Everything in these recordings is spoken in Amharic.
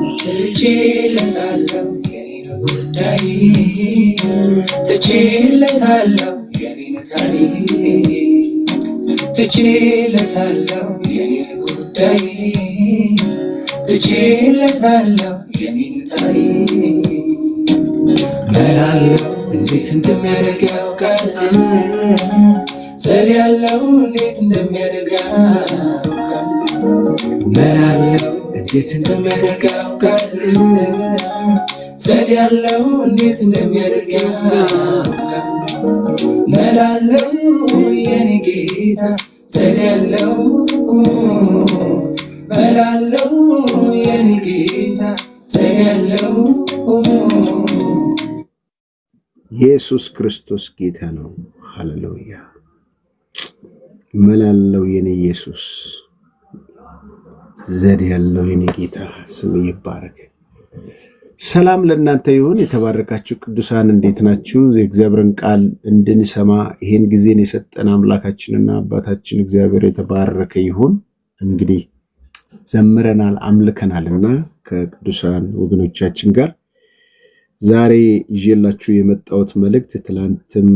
ትቼለታለሁ የኔን ጉዳይ ትቼለታለሁ የኔን ታሪክ ትቼለታለሁ የኔን ጉዳይ ትቼለታለሁ የኔን ታሪክ መላለው እንዴት እንደሚያደርግ ያውቃል ዘር ያለው እንዴት እንደሚያደርግ ያውቃል መላለው እንዴት እንደሚያደርግ ያውቃል ዘር ያለው እንዴት እንደሚያደርግ ያውቃል መላለው የኔ ጌታ ዘር ያለው መላለው የኔ ጌታ ዘር ያለው ኢየሱስ ክርስቶስ ጌታ ነው ሃሌሉያ መላለው የኔ ኢየሱስ ዘር ያለው የኔ ጌታ ስም ይባረክ ሰላም ለእናንተ ይሁን የተባረካችሁ ቅዱሳን እንዴት ናችሁ የእግዚአብሔርን ቃል እንድንሰማ ይሄን ጊዜን የሰጠን አምላካችንና አባታችን እግዚአብሔር የተባረከ ይሁን እንግዲህ ዘምረናል አምልከናልና ከቅዱሳን ወገኖቻችን ጋር ዛሬ ይዤላችሁ የመጣሁት መልእክት ትላንትም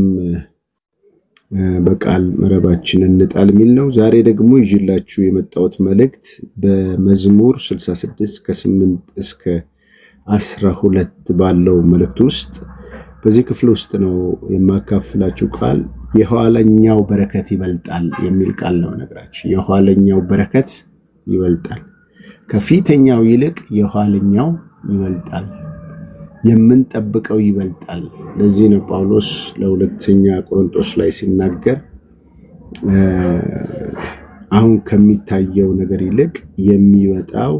በቃል መረባችንን እንጣል ሚል ነው ዛሬ ደግሞ ይዤላችሁ የመጣሁት መልእክት በመዝሙር 66 ከ8 እስከ 12 ባለው መልእክት ውስጥ በዚህ ክፍል ውስጥ ነው የማካፍላችሁ ቃል የኋለኛው በረከት ይበልጣል የሚል ቃል ነው ነግራችሁ የኋለኛው በረከት ይበልጣል ከፊተኛው ይልቅ የኋለኛው ይበልጣል የምንጠብቀው ይበልጣል ለዚህ ነው ጳውሎስ ለሁለተኛ ቆሮንቶስ ላይ ሲናገር አሁን ከሚታየው ነገር ይልቅ የሚወጣው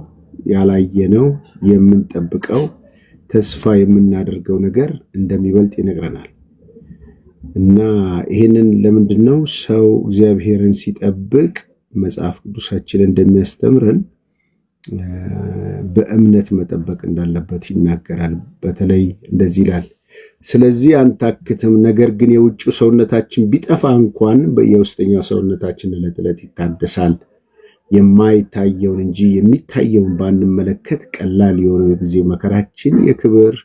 ያላየነው የምንጠብቀው ተስፋ የምናደርገው ነገር እንደሚበልጥ ይነግረናል እና ይሄንን ለምንድነው ሰው እግዚአብሔርን ሲጠብቅ መጽሐፍ ቅዱሳችን እንደሚያስተምረን በእምነት መጠበቅ እንዳለበት ይናገራል በተለይ እንደዚህ ይላል ስለዚህ አንታክተም ነገር ግን የውጭው ሰውነታችን ቢጠፋ እንኳን በየውስጠኛው ሰውነታችን ለተለት ይታደሳል የማይታየውን እንጂ የሚታየውን ባንመለከት ቀላል የሆነው የጊዜው መከራችን የክብር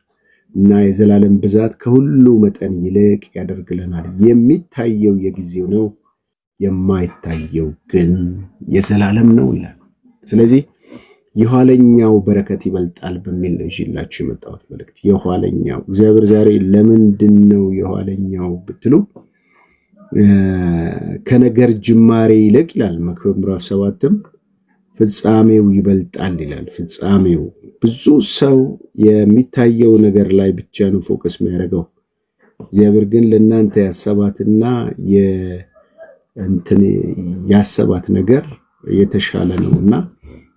እና የዘላለም ብዛት ከሁሉ መጠን ይልቅ ያደርግልናል የሚታየው የጊዜው ነው የማይታየው ግን የዘላለም ነው ይላል ስለዚህ የኋለኛው በረከት ይበልጣል በሚል ነው ይላችሁ የመጣሁት መልእክት የኋለኛው እግዚአብሔር ዛሬ ለምንድነው የኋለኛው ብትሉ ከነገር ጅማሬ ይልቅ ይላል መክብብ ምዕራፍ 7 ፍጻሜው ይበልጣል ይላል ፍጻሜው ብዙ ሰው የሚታየው ነገር ላይ ብቻ ነው ፎከስ የሚያደርገው እግዚአብሔር ግን ለእናንተ ያሰባትና ያሰባት ነገር የተሻለ ነውና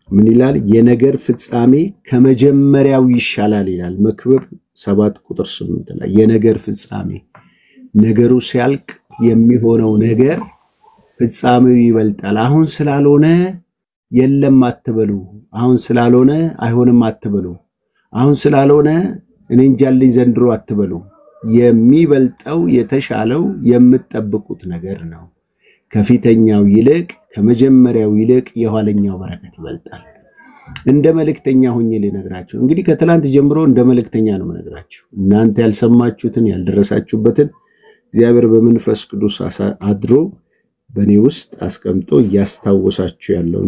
ምን ይላል የነገር ፍጻሜ ከመጀመሪያው ይሻላል ይላል መክብብ 7 ቁጥር 8 ላይ የነገር ፍጻሜ ነገሩ ሲያልቅ የሚሆነው ነገር ፍጻሜው ይበልጣል አሁን ስላልሆነ የለም አትበሉ አሁን ስላልሆነ አይሆንም አትበሉ አሁን ስላልሆነ እኔ እንጃልኝ ዘንድሮ አትበሉ የሚበልጠው የተሻለው የምትጠብቁት ነገር ነው ከፊተኛው ይልቅ ከመጀመሪያው ይልቅ የኋለኛው በረከት ይበልጣል እንደ መልእክተኛ ሆኜ ልነግራችሁ እንግዲህ ከትላንት ጀምሮ እንደ መልእክተኛ ነው የምነግራችሁ እናንተ ያልሰማችሁትን ያልደረሳችሁበትን እግዚአብሔር በመንፈስ ቅዱስ አድሮ በኔ ውስጥ አስቀምጦ ያስታወሳችሁ ያለው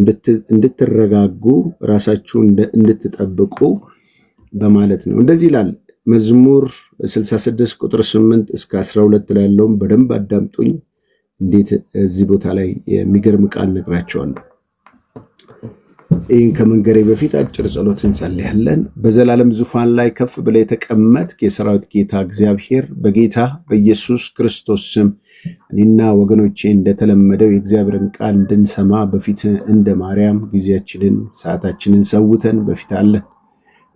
እንድትረጋጉ ራሳችሁን እንድትጠብቁ በማለት ነው እንደዚህ ይላል መዝሙር 66 ቁጥር 8 እስከ 12 ላይ ያለውን በደንብ አዳምጡኝ እንዴት እዚህ ቦታ ላይ የሚገርም ቃል ነግራችኋለሁ ይህን ከመንገሬ በፊት አጭር ጸሎት እንጸልያለን በዘላለም ዙፋን ላይ ከፍ ብለ የተቀመጥክ የሰራዊት ጌታ እግዚአብሔር በጌታ በኢየሱስ ክርስቶስ ስም እኔና ወገኖቼ እንደተለመደው የእግዚአብሔርን ቃል እንድንሰማ በፊት እንደ ማርያም ጊዜያችንን ሰዓታችንን ሰውተን በፊት አለን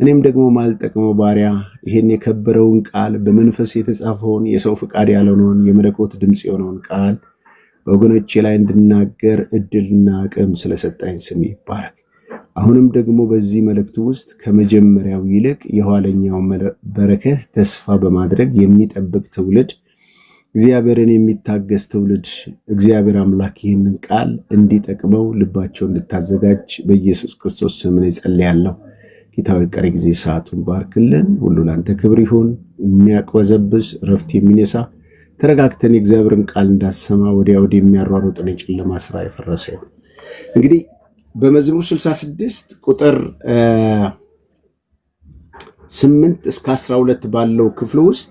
እኔም ደግሞ ማልጠቅመው ባሪያ ይሄን የከበረውን ቃል በመንፈስ የተጻፈውን የሰው ፍቃድ ያለውን የመለኮት ድምጽ የሆነውን ቃል በወገኖቼ ላይ እንድናገር እድልና አቅም ስለሰጣኝ ስም ይባረክ አሁንም ደግሞ በዚህ መልእክት ውስጥ ከመጀመሪያው ይልቅ የኋለኛው በረከት ተስፋ በማድረግ የሚጠብቅ ትውልድ እግዚአብሔርን የሚታገስ ትውልድ እግዚአብሔር አምላክ ይህንን ቃል እንዲጠቅመው ልባቸው እንድታዘጋጅ በኢየሱስ ክርስቶስ ስም እጸልያለሁ ጌታዊ ቀሪ ጊዜ ሰዓቱን ባርክልን። ሁሉ ላንተ ክብር ይሁን። የሚያቅበዘብዝ ረፍት የሚነሳ ተረጋግተን የእግዚአብሔርን ቃል እንዳሰማ ወዲያ ወዲህ የሚያሯሩጥን የጨለማ ስራ የፈረሰ ይሁን። እንግዲህ በመዝሙር 66 ቁጥር 8 እስከ 12 ባለው ክፍል ውስጥ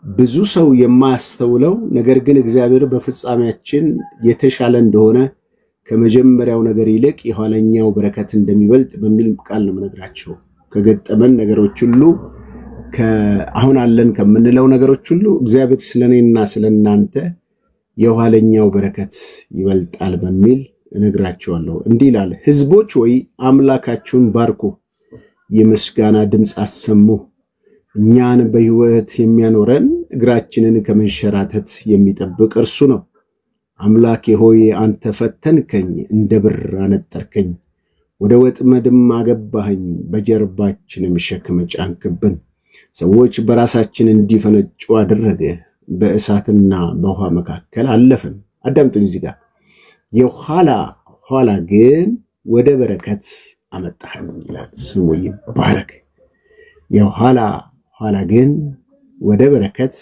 ብዙ ሰው የማያስተውለው ነገር ግን እግዚአብሔር በፍጻሜያችን የተሻለ እንደሆነ ከመጀመሪያው ነገር ይልቅ የኋለኛው በረከት እንደሚበልጥ በሚል ቃል ነው የምነግራቸው። ከገጠመን ነገሮች ሁሉ አሁን አለን ከምንለው ነገሮች ሁሉ እግዚአብሔር ስለኔና ስለናንተ የኋለኛው በረከት ይበልጣል በሚል እነግራቸዋለሁ። እንዲህ ይላል፣ ሕዝቦች ወይ አምላካችሁን ባርኩ፣ የምስጋና ድምፅ አሰሙ። እኛን በሕይወት የሚያኖረን እግራችንን ከመንሸራተት የሚጠብቅ እርሱ ነው። አምላኬ ሆይ አንተ ፈተንከኝ፣ እንደ ብር አነጠርከኝ፣ ወደ ወጥመድም አገባኸኝ፣ በጀርባችንም ሸክም ጫንክብን። ሰዎች በራሳችን እንዲፈነጩ አደረገ፣ በእሳትና በውሃ መካከል አለፍን። አዳምጡኝ እዚህ ጋር የኋላ ግን ወደ በረከት አመጣኸን ይላል። ስሙ ይባረክ። የኋላ ግን ወደ በረከት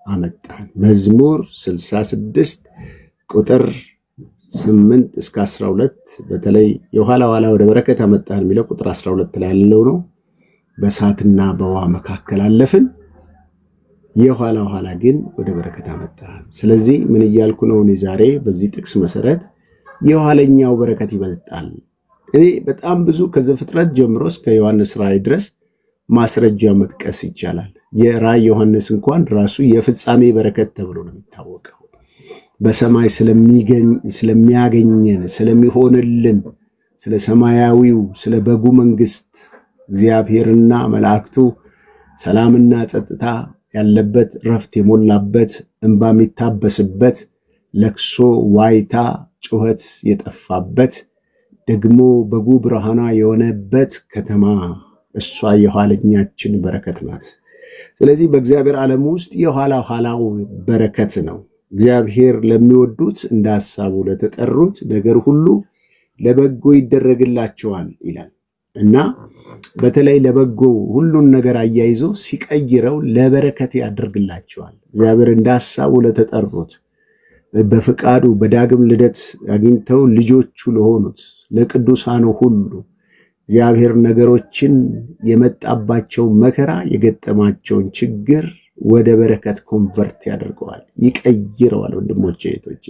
አመጣኸን። መዝሙር 66 ቁጥር 8 እስከ 12 በተለይ የኋላ ወደ በረከት አመጣኸን የሚለው ቁጥር 12 ላይ ያለው ነው። በእሳትና በውሃ መካከል አለፍን፣ የኋላ ግን ወደ በረከት አመጣኸን። ስለዚህ ምን እያልኩ ነው እኔ ዛሬ በዚህ ጥቅስ መሰረት የኋለኛው በረከት ይበልጣል። እኔ በጣም ብዙ ከዘፍጥረት ጀምሮ እስከ ዮሐንስ ራእይ ድረስ ማስረጃ መጥቀስ ይቻላል። የራእይ ዮሐንስ እንኳን ራሱ የፍጻሜ በረከት ተብሎ ነው የሚታወቀው። በሰማይ ስለሚያገኘን ስለሚሆንልን ስለ ሰማያዊው ስለ በጉ መንግስት እግዚአብሔርና መላእክቱ ሰላምና ጸጥታ ያለበት ረፍት የሞላበት እንባ የሚታበስበት ለቅሶ ዋይታ ጩኸት የጠፋበት ደግሞ በጉ ብርሃና የሆነበት ከተማ እሷ የኋለኛችን በረከት ናት። ስለዚህ በእግዚአብሔር ዓለም ውስጥ የኋላው በረከት ነው። እግዚአብሔር ለሚወዱት እንደ ሐሳቡ ለተጠሩት ነገር ሁሉ ለበጎ ይደረግላቸዋል ይላል እና በተለይ ለበጎ ሁሉን ነገር አያይዞ ሲቀይረው ለበረከት ያደርግላቸዋል። እግዚአብሔር እንደ ሐሳቡ ለተጠሩት በፍቃዱ በዳግም ልደት አግኝተው ልጆቹ ለሆኑት ለቅዱሳኑ ሁሉ እግዚአብሔር ነገሮችን የመጣባቸው መከራ የገጠማቸውን ችግር ወደ በረከት ኮንቨርት ያደርገዋል፣ ይቀይረዋል። ወንድሞቼ እህቶቼ፣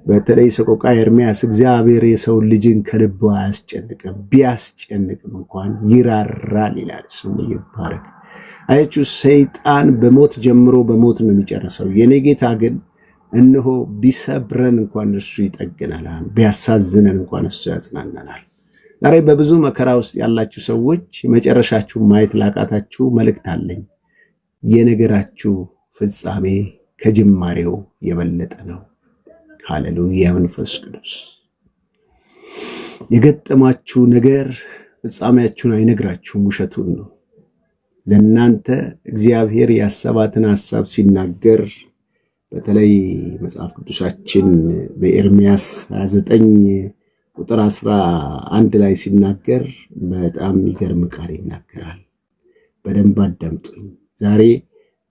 በተለይ ሰቆቃ ኤርምያስ እግዚአብሔር የሰው ልጅን ከልቡ አያስጨንቅም፣ ቢያስጨንቅም እንኳን ይራራል ይላል። ስሙ ይባረክ። አያችሁ፣ ሰይጣን በሞት ጀምሮ በሞት ነው የሚጨርሰው። የኔ ጌታ ግን እነሆ ቢሰብረን እንኳን እሱ ይጠግናል፣ ቢያሳዝነን እንኳን እሱ ያጽናናናል። ዛሬ በብዙ መከራ ውስጥ ያላችሁ ሰዎች መጨረሻችሁ ማየት ላቃታችሁ መልእክት አለኝ። የነገራችሁ ፍጻሜ ከጅማሬው የበለጠ ነው። ሃሌሉያ። መንፈስ ቅዱስ የገጠማችሁ ነገር ፍጻሜያችሁን አይነግራችሁም፣ ውሸቱን ነው። ለእናንተ እግዚአብሔር ያሰባትን ሐሳብ ሲናገር በተለይ መጽሐፍ ቅዱሳችን በኤርምያስ 29 ቁጥር 11 ላይ ሲናገር በጣም የሚገርም ቃል ይናገራል። በደንብ አዳምጡኝ። ዛሬ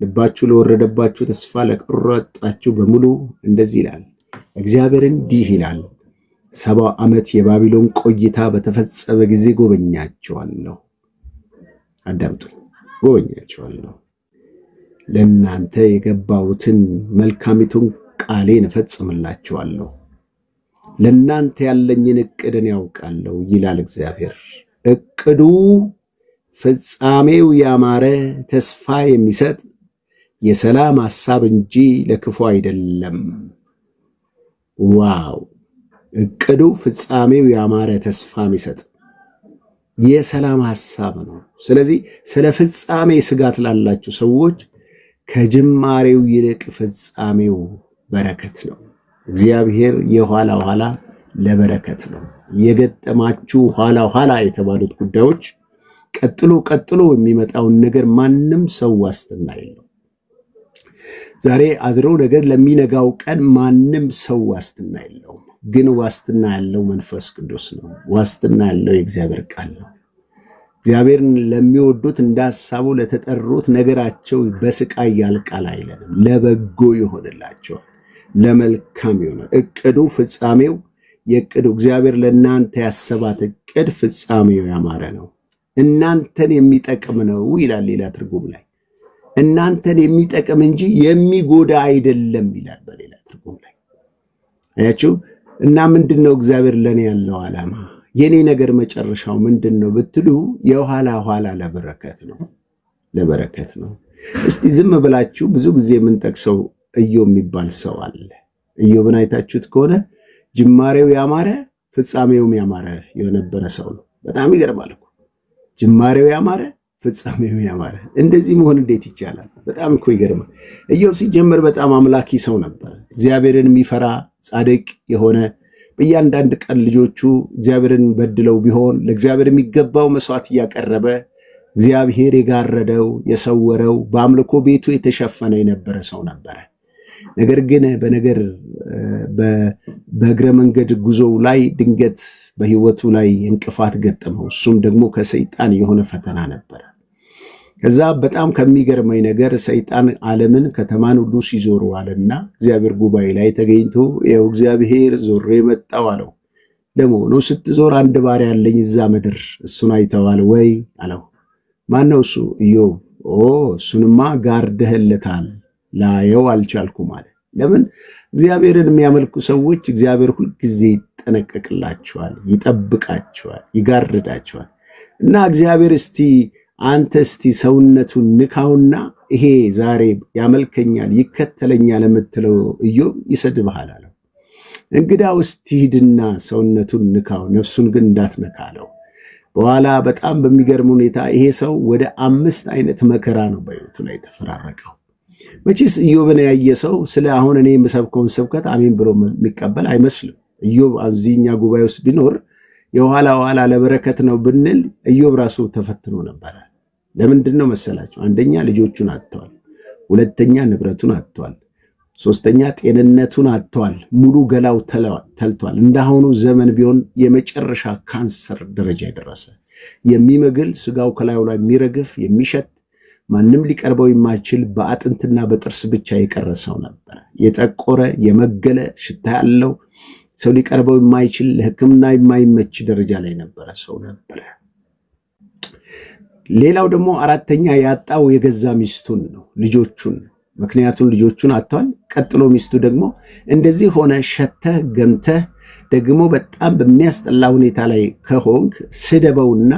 ልባችሁ ለወረደባችሁ ተስፋ ለቆረጣችሁ በሙሉ እንደዚህ ይላል እግዚአብሔር፣ እንዲህ ይላል 70 ዓመት የባቢሎን ቆይታ በተፈጸመ ጊዜ ጎበኛቸዋለሁ። አዳምጡኝ፣ ጎበኛቸዋለሁ። ለእናንተ የገባሁትን መልካሚቱን ቃሌን እፈጽምላችኋለሁ። ለእናንተ ያለኝን ዕቅድን ያውቃለሁ ይላል እግዚአብሔር። ዕቅዱ ፍጻሜው ያማረ ተስፋ የሚሰጥ የሰላም ሐሳብ እንጂ ለክፉ አይደለም። ዋው! ዕቅዱ ፍጻሜው ያማረ ተስፋ የሚሰጥ የሰላም ሐሳብ ነው። ስለዚህ ስለ ፍጻሜ ስጋት ላላችሁ ሰዎች ከጅማሬው ይልቅ ፍጻሜው በረከት ነው። እግዚአብሔር የኋላ ለበረከት ነው። የገጠማችሁ ኋላ የተባሉት ጉዳዮች ቀጥሎ የሚመጣውን ነገር ማንም ሰው ዋስትና የለው። ዛሬ አድሮ ነገር ለሚነጋው ቀን ማንም ሰው ዋስትና የለው። ግን ዋስትና ያለው መንፈስ ቅዱስ ነው። ዋስትና ያለው የእግዚአብሔር ቃል ነው። እግዚአብሔርን ለሚወዱት እንዳሳቡ ለተጠሩት ነገራቸው በስቃይ ያልቃል አይለንም። ለበጎ ይሆንላቸዋል፣ ለመልካም ይሆናል። እቅዱ ፍጻሜው የእቅዱ እግዚአብሔር ለእናንተ ያሰባት እቅድ ፍጻሜው ያማረ ነው፣ እናንተን የሚጠቅም ነው ይላል ሌላ ትርጉም ላይ። እናንተን የሚጠቅም እንጂ የሚጎዳ አይደለም ይላል በሌላ ትርጉም ላይ። አያችሁ? እና ምንድነው እግዚአብሔር ለኔ ያለው ዓላማ? የኔ ነገር መጨረሻው ምንድነው ብትሉ የኋላ ኋላ ለበረከት ነው፣ ለበረከት ነው። እስቲ ዝም ብላችሁ ብዙ ጊዜ የምንጠቅሰው ኢዮብ የሚባል ሰው አለ። ኢዮብን አይታችሁት ከሆነ ጅማሬው ያማረ ፍጻሜውም ያማረ የነበረ ሰው ነው። በጣም ይገርማል እኮ ጅማሬው ያማረ ፍጻሜው ያማረ። እንደዚህ መሆን እንዴት ይቻላል? በጣም እኮ ይገርማል። ኢዮብ ሲጀምር በጣም አምላኪ ሰው ነበር። እግዚአብሔርን የሚፈራ ጻድቅ የሆነ በእያንዳንድ ቀን ልጆቹ እግዚአብሔርን በድለው ቢሆን ለእግዚአብሔር የሚገባው መስዋዕት እያቀረበ እግዚአብሔር የጋረደው የሰወረው በአምልኮ ቤቱ የተሸፈነ የነበረ ሰው ነበረ። ነገር ግን በእግረ መንገድ ጉዞው ላይ ድንገት በህይወቱ ላይ እንቅፋት ገጠመው። እሱም ደግሞ ከሰይጣን የሆነ ፈተና ነበር። ከዛ በጣም ከሚገርመኝ ነገር ሰይጣን ዓለምን ከተማን ሁሉ ሲዞር ዋለና እግዚአብሔር ጉባኤ ላይ ተገኝቶ ያው እግዚአብሔር ዞሬ መጣው አለው። ለሞኑ ስትዞር አንድ ባሪያ ያለኝ እዛ ምድር እሱን አይተዋል ወይ አለው። ማን ነው እሱ? ኢዮብ። እሱንማ ጋርደህለታል፣ ላየው አልቻልኩም አለ። ለምን? እግዚአብሔርን የሚያመልኩ ሰዎች እግዚአብሔር ሁሉ ጊዜ ይጠነቀቅላቸዋል፣ ይጠብቃቸዋል፣ ይጋርዳቸዋል። እና እግዚአብሔር አንተ ሰውነቱን ንካውና ይሄ ዛሬ ያመልከኛል ይከተለኛል የምትለው ኢዮብ ይሰድብሃል አለው። እንግዳው ሂድና ሰውነቱን ንካው፣ ነፍሱን ግን እንዳትነካለው። በኋላ በጣም በሚገርም ሁኔታ ይሄ ሰው ወደ 5 አይነት መከራ ነው በህይወቱ ላይ ተፈራረቀው። መቼስ ኢዮብን ያየ ሰው ስለ አሁን እኔ የምሰብከውን ስብከት አሜን ብሎ የሚቀበል አይመስልም። ኢዮብ አብዚኛ ጉባኤ ውስጥ ቢኖር የኋላ ለበረከት ነው ብንል ኢዮብ ራሱ ተፈትኖ ነበር። ለምንድነው መሰላችሁ? አንደኛ ልጆቹን አጥቷል፣ ሁለተኛ ንብረቱን አጥቷል፣ ሶስተኛ ጤንነቱን አጥቷል፣ ሙሉ ገላው ተልቷል። እንዳሁኑ ዘመን ቢሆን የመጨረሻ ካንሰር ደረጃ የደረሰ የሚመግል ስጋው ከላዩ ላይ የሚረግፍ የሚሸት ማንም ሊቀርበው የማይችል በአጥንትና በጥርስ ብቻ የቀረሰው ነበር። የጠቆረ የመገለ ሽታ ያለው ሰው ሊቀርበው የማይችል ለሕክምና የማይመች ደረጃ ላይ ነበር ሰው ነበር። ሌላው ደግሞ አራተኛ ያጣው የገዛ ሚስቱን ነው፣ ልጆቹን። ምክንያቱም ልጆቹን አጥቷል። ቀጥሎ ሚስቱ ደግሞ እንደዚህ ሆነ ሸተህ ገምተህ ደግሞ በጣም በሚያስጠላ ሁኔታ ላይ ከሆንክ ስደበውና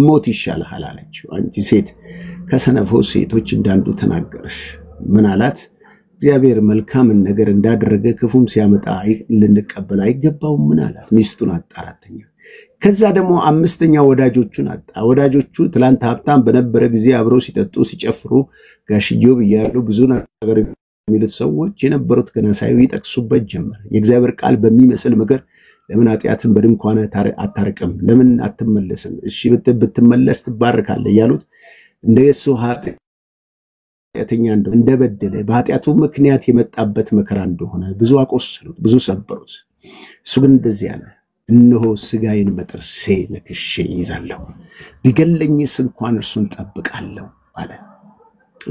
ሞት ይሻልሃል አለችው። አንቺ ሴት ከሰነፎ ሴቶች እንዳንዱ ተናገርሽ። ምን አላት? እግዚአብሔር መልካምን ነገር እንዳደረገ ክፉም ሲያመጣ ልንቀበል አይገባውም። ምን አላት? ሚስቱን አጣ። አራተኛ ከዛ ደግሞ አምስተኛ ወዳጆቹን አጣ። ወዳጆቹ ትላንት ሀብታም በነበረ ጊዜ አብረው ሲጠጡ ሲጨፍሩ ጋሽ ኢዮብ እያሉ ብዙ ነገር የሚሉት ሰዎች የነበሩት ገና ሳይው ይጠቅሱበት ጀመር። የእግዚአብሔር ቃል በሚመስል ምክር ለምን ኃጢአትን በድንኳን አታርቅም? ለምን አትመለስም? እሺ ብትመለስ ትባረካለህ እያሉት እንደሱ ኃጢአተኛ እንደበደለ በኃጢአቱ ምክንያት የመጣበት መከራ እንደሆነ ብዙ አቆሰሉት፣ ብዙ ሰበሩት። እሱ ግን እንደዚህ ያለ እነሆ ስጋዬን በጥርሴ ነክሼ ይዛለሁ፣ ቢገለኝስ እንኳን እርሱን ጠብቃለሁ አለ።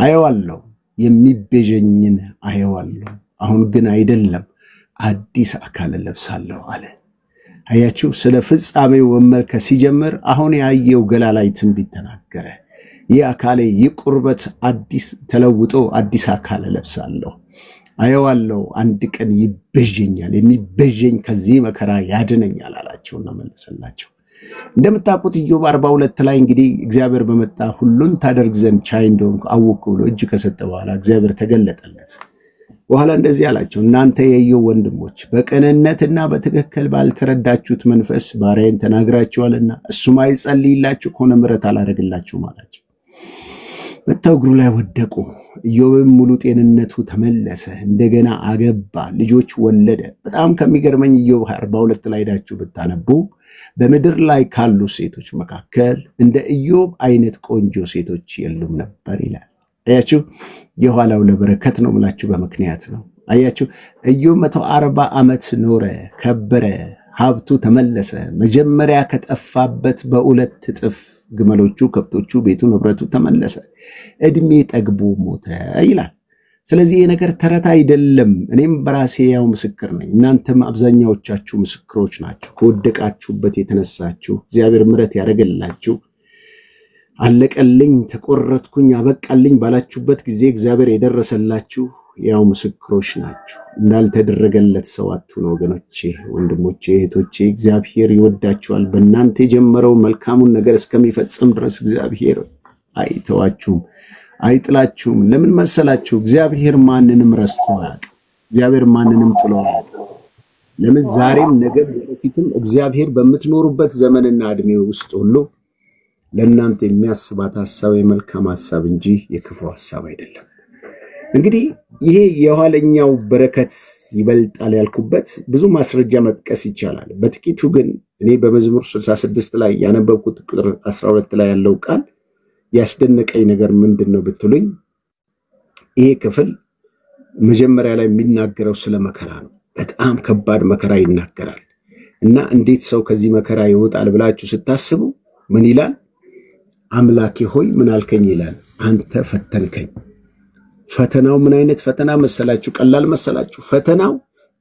አየዋለሁ፣ የሚቤዠኝን አየዋለሁ፣ አሁን ግን አይደለም፣ አዲስ አካል ለብሳለሁ አለ። አያችሁ፣ ስለ ፍጻሜው መመልከት ሲጀምር አሁን ያየው ገላ ላይ ትንቢት ተናገረ። ይህ አካሌ ይቁርበት አዲስ ተለውጦ አዲስ አካል ለብሳለሁ፣ አየዋለሁ፣ አንድ ቀን ይቤዠኛል፣ የሚቤዠኝ ከዚህ መከራ ያድነኛል አላቸውና መለሰላቸው። እንደምታውቁት ኢዮብ 42 ላይ እንግዲህ እግዚአብሔር በመጣ ሁሉን ታደርግ ዘንድ ቻይ እንደሆንኩ አወቅሁ ብሎ እጅ ከሰጠ በኋላ እግዚአብሔር ተገለጠለት። በኋላ እንደዚህ አላቸው፣ እናንተ የኢዮብ ወንድሞች በቅንነትና በትክክል ባልተረዳችሁት መንፈስ ባሪያዬን ተናግራችኋልና እሱም አይጸልይላችሁ ከሆነ ምሕረት አላደርግላችሁም አላቸው። መጥተው እግሩ ላይ ወደቁ። ኢዮብም ሙሉ ጤንነቱ ተመለሰ፣ እንደገና አገባ፣ ልጆች ወለደ። በጣም ከሚገርመኝ ኢዮብ 42 ላይ ሄዳችሁ ብታነቡ በምድር ላይ ካሉ ሴቶች መካከል እንደ ኢዮብ አይነት ቆንጆ ሴቶች የሉም ነበር ይላል። አያችሁ፣ የኋላው ለበረከት ነው ብላችሁ በምክንያት ነው። አያችሁ፣ ኢዮብ 140 ዓመት ኖረ፣ ከበረ፣ ሀብቱ ተመለሰ። መጀመሪያ ከጠፋበት በ2 እጥፍ ግመሎቹ፣ ከብቶቹ፣ ቤቱ፣ ንብረቱ ተመለሰ፣ እድሜ ጠግቦ ሞተ ይላል። ስለዚህ ይህ ነገር ተረት አይደለም። እኔም በራሴ ያው ምስክር ነኝ። እናንተም አብዛኛዎቻችሁ ምስክሮች ናችሁ። ከወደቃችሁበት የተነሳችሁ እግዚአብሔር ምሕረት ያደረገላችሁ አለቀልኝ፣ ተቆረጥኩኝ፣ አበቃልኝ ባላችሁበት ጊዜ እግዚአብሔር የደረሰላችሁ ያው ምስክሮች ናችሁ። እንዳልተደረገለት ሰው አትሁኑ ወገኖቼ፣ ወንድሞቼ፣ እህቶቼ። እግዚአብሔር ይወዳችኋል። በእናንተ የጀመረው መልካሙን ነገር እስከሚፈጽም ድረስ እግዚአብሔር አይተዋችሁም፣ አይጥላችሁም። ለምን መሰላችሁ? እግዚአብሔር ማንንም ረስቶ አያውቅም። እግዚአብሔር ማንንም ጥሎ አያውቅም። ለምን? ዛሬም ነገም ወደፊትም እግዚአብሔር በምትኖሩበት ዘመንና እድሜ ውስጥ ሁሉ ለእናንተ የሚያስባት ሐሳብ የመልካም ሐሳብ እንጂ የክፉ ሐሳብ አይደለም። እንግዲህ ይሄ የኋለኛው በረከት ይበልጣል ያልኩበት ብዙ ማስረጃ መጥቀስ ይቻላል። በጥቂቱ ግን እኔ በመዝሙር 66 ላይ ያነበብኩት ቁጥር 12 ላይ ያለው ቃል ያስደነቀኝ ነገር ምንድነው ብትሉኝ፣ ይሄ ክፍል መጀመሪያ ላይ የሚናገረው ስለ መከራ ነው። በጣም ከባድ መከራ ይናገራል። እና እንዴት ሰው ከዚህ መከራ ይወጣል ብላችሁ ስታስቡ ምን ይላል? አምላኬ ሆይ ምን አልከኝ ይላል። አንተ ፈተንከኝ። ፈተናው ምን አይነት ፈተና መሰላችሁ? ቀላል መሰላችሁ? ፈተናው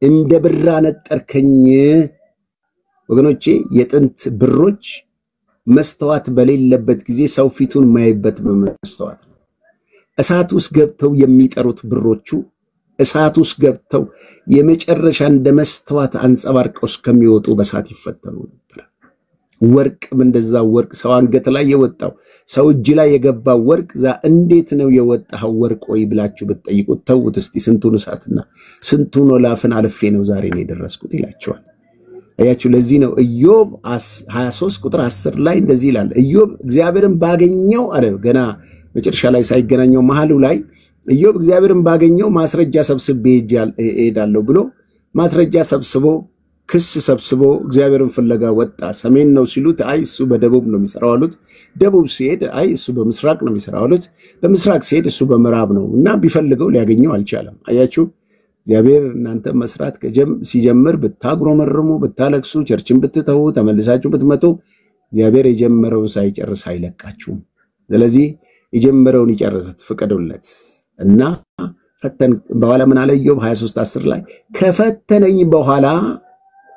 እንደ ብር አነጠርከኝ። ወገኖቼ የጥንት ብሮች መስተዋት በሌለበት ጊዜ ሰው ፊቱን ማይበት በመስተዋት ነው። እሳት ውስጥ ገብተው የሚጠሩት ብሮቹ እሳት ውስጥ ገብተው የመጨረሻ እንደ መስተዋት አንጸባርቀው እስከሚወጡ በእሳት ይፈተኑ ነበር። ወርቅም እንደዛ ወርቅ ሰው አንገት ላይ የወጣው ሰው እጅ ላይ የገባው ወርቅ እንዴት ነው የወጣው ወርቅ ወይ ብላችሁ ብትጠይቁት ተውት እስቲ ስንቱን እሳትና ስንቱን ወላፈን አልፌ ነው ዛሬ ነው የደረስኩት ይላቸዋል። አያችሁ፣ ለዚህ ነው ኢዮብ 23 ቁጥር 10 ላይ እንደዚህ ይላል። ኢዮብ እግዚአብሔርን ባገኘው አለ፣ ገና መጨረሻ ላይ ሳይገናኘው መሐሉ ላይ ኢዮብ እግዚአብሔርን ባገኘው ማስረጃ ሰብስቤ እሄዳለሁ ብሎ ማስረጃ ሰብስቦ ክስ ሰብስቦ እግዚአብሔርን ፍለጋ ወጣ። ሰሜን ነው ሲሉት አይ እሱ በደቡብ ነው የሚሰራው አሉት። ደቡብ ሲሄድ አይ እሱ በምስራቅ ነው የሚሰራው አሉት። በምስራቅ ሲሄድ እሱ በምዕራብ ነው እና ቢፈልገው ሊያገኘው አልቻለም። አያችሁ፣ እግዚአብሔር እናንተ መስራት ሲጀምር ብታጉረመርሙ፣ ብታለቅሱ፣ ቸርችን ብትተው፣ ተመልሳችሁ ብትመጡ እግዚአብሔር የጀመረውን ሳይጨርስ አይለቃችሁም። ስለዚህ የጀመረውን ይጨርሳት ፍቀዱለት እና ፈተን በኋላ ምን አለ ኢዮብ 23:10 ላይ ከፈተነኝ በኋላ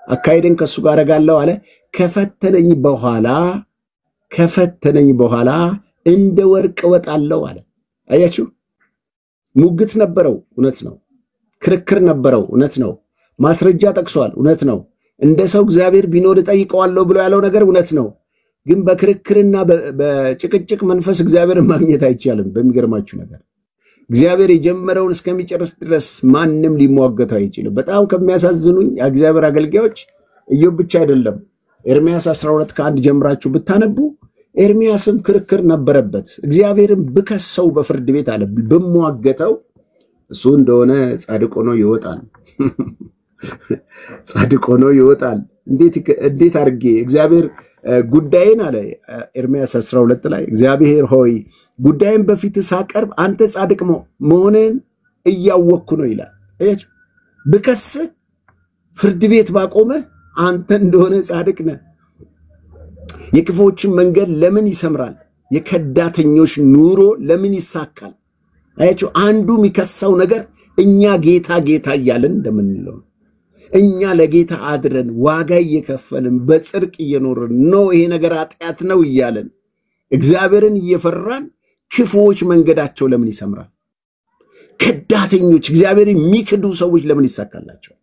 አካይደን ከሱ ጋር አረጋለሁ አለ። ከፈተነኝ በኋላ እንደ ወርቅ ወጣለሁ አለ። አያችሁ፣ ሙግት ነበረው፣ እውነት ነው። ክርክር ነበረው፣ እውነት ነው። ማስረጃ ጠቅሷል፣ እውነት ነው። እንደ ሰው እግዚአብሔር ቢኖር ጠይቀዋለሁ ብሎ ያለው ነገር እውነት ነው። ግን በክርክርና በጭቅጭቅ መንፈስ እግዚአብሔርን ማግኘት አይቻልም። በሚገርማችሁ ነገር እግዚአብሔር የጀመረውን እስከሚጨርስ ድረስ ማንም ሊሟገተው አይችልም። በጣም ከሚያሳዝኑኝ የእግዚአብሔር አገልጋዮች ኢዮብ ብቻ አይደለም፣ ኤርምያስ 12:1 ጀምራችሁ ብታነቡ ኤርምያስም ክርክር ነበረበት። እግዚአብሔርን ብከሰው በፍርድ ቤት አለ ብሟገተው እሱ እንደሆነ ጻድቅ ሆኖ ይወጣል። ጻድቅ ሆኖ ይወጣል። እንዴት አድርጌ እግዚአብሔር ጉዳይን አለ ኤርምያስ 12 ላይ እግዚአብሔር ሆይ ጉዳይን በፊት ሳቀርብ አንተ ጻድቅ መሆንን እያወቅኩ ነው ይላል። እያችሁ ብከስ ፍርድ ቤት ባቆመ አንተ እንደሆነ ጻድቅ ነህ። የክፎችን መንገድ ለምን ይሰምራል? የከዳተኞች ኑሮ ለምን ይሳካል? አያችሁ፣ አንዱ የሚከሳው ነገር እኛ ጌታ ጌታ እያልን እንደምንለው እኛ ለጌታ አድረን ዋጋ እየከፈልን በጽድቅ እየኖርን ነው። ይሄ ነገር ኃጢአት ነው እያለን እግዚአብሔርን እየፈራን ክፉዎች መንገዳቸው ለምን ይሰምራል? ከዳተኞች እግዚአብሔር የሚክዱ ሰዎች ለምን ይሳካላቸው?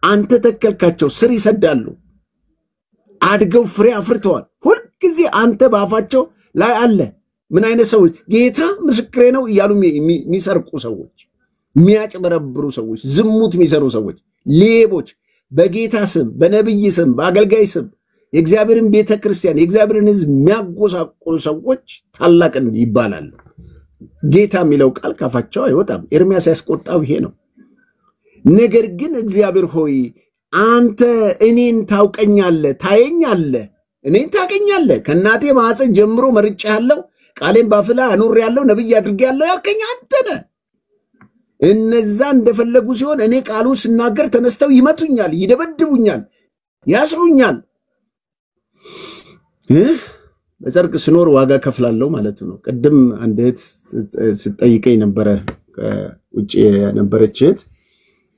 አንተ ተከልካቸው፣ ስር ይሰዳሉ፣ አድገው ፍሬ አፍርተዋል። ሁልጊዜ አንተ በአፋቸው ላይ አለ። ምን አይነት ሰዎች? ጌታ ምስክሬ ነው እያሉ የሚሰርቁ ሰዎች፣ የሚያጭበረብሩ ሰዎች፣ ዝሙት የሚሰሩ ሰዎች፣ ሌቦች፣ በጌታ ስም፣ በነብይ ስም፣ በአገልጋይ ስም የእግዚአብሔርን ቤተክርስቲያን የእግዚአብሔርን ሕዝብ የሚያጎሳቁሉ ሰዎች ታላቅ ይባላሉ። ጌታ የሚለው ቃል ካፋቸው አይወጣም። ኤርምያስ ያስቆጣው ይሄ ነው። ነገር ግን እግዚአብሔር ሆይ አንተ እኔን ታውቀኛለህ፣ ታየኛለህ፣ እኔን ታውቀኛለህ፣ ከእናቴ ማኅፀን ጀምሮ መርጬሃለሁ፣ ቃሌን ባፍላ አኑሬያለሁ፣ ነብይ አድርጌያለሁ ያልከኝ አንተ ነህ። እነዛ እንደፈለጉ ሲሆን እኔ ቃሉን ስናገር ተነስተው ይመቱኛል፣ ይደበድቡኛል፣ ያስሩኛል። በጽድቅ ስኖር ዋጋ ከፍላለሁ ማለት ነው። ቅድም አንድ እህት ስትጠይቀኝ ነበረ ውጪ የነበረችት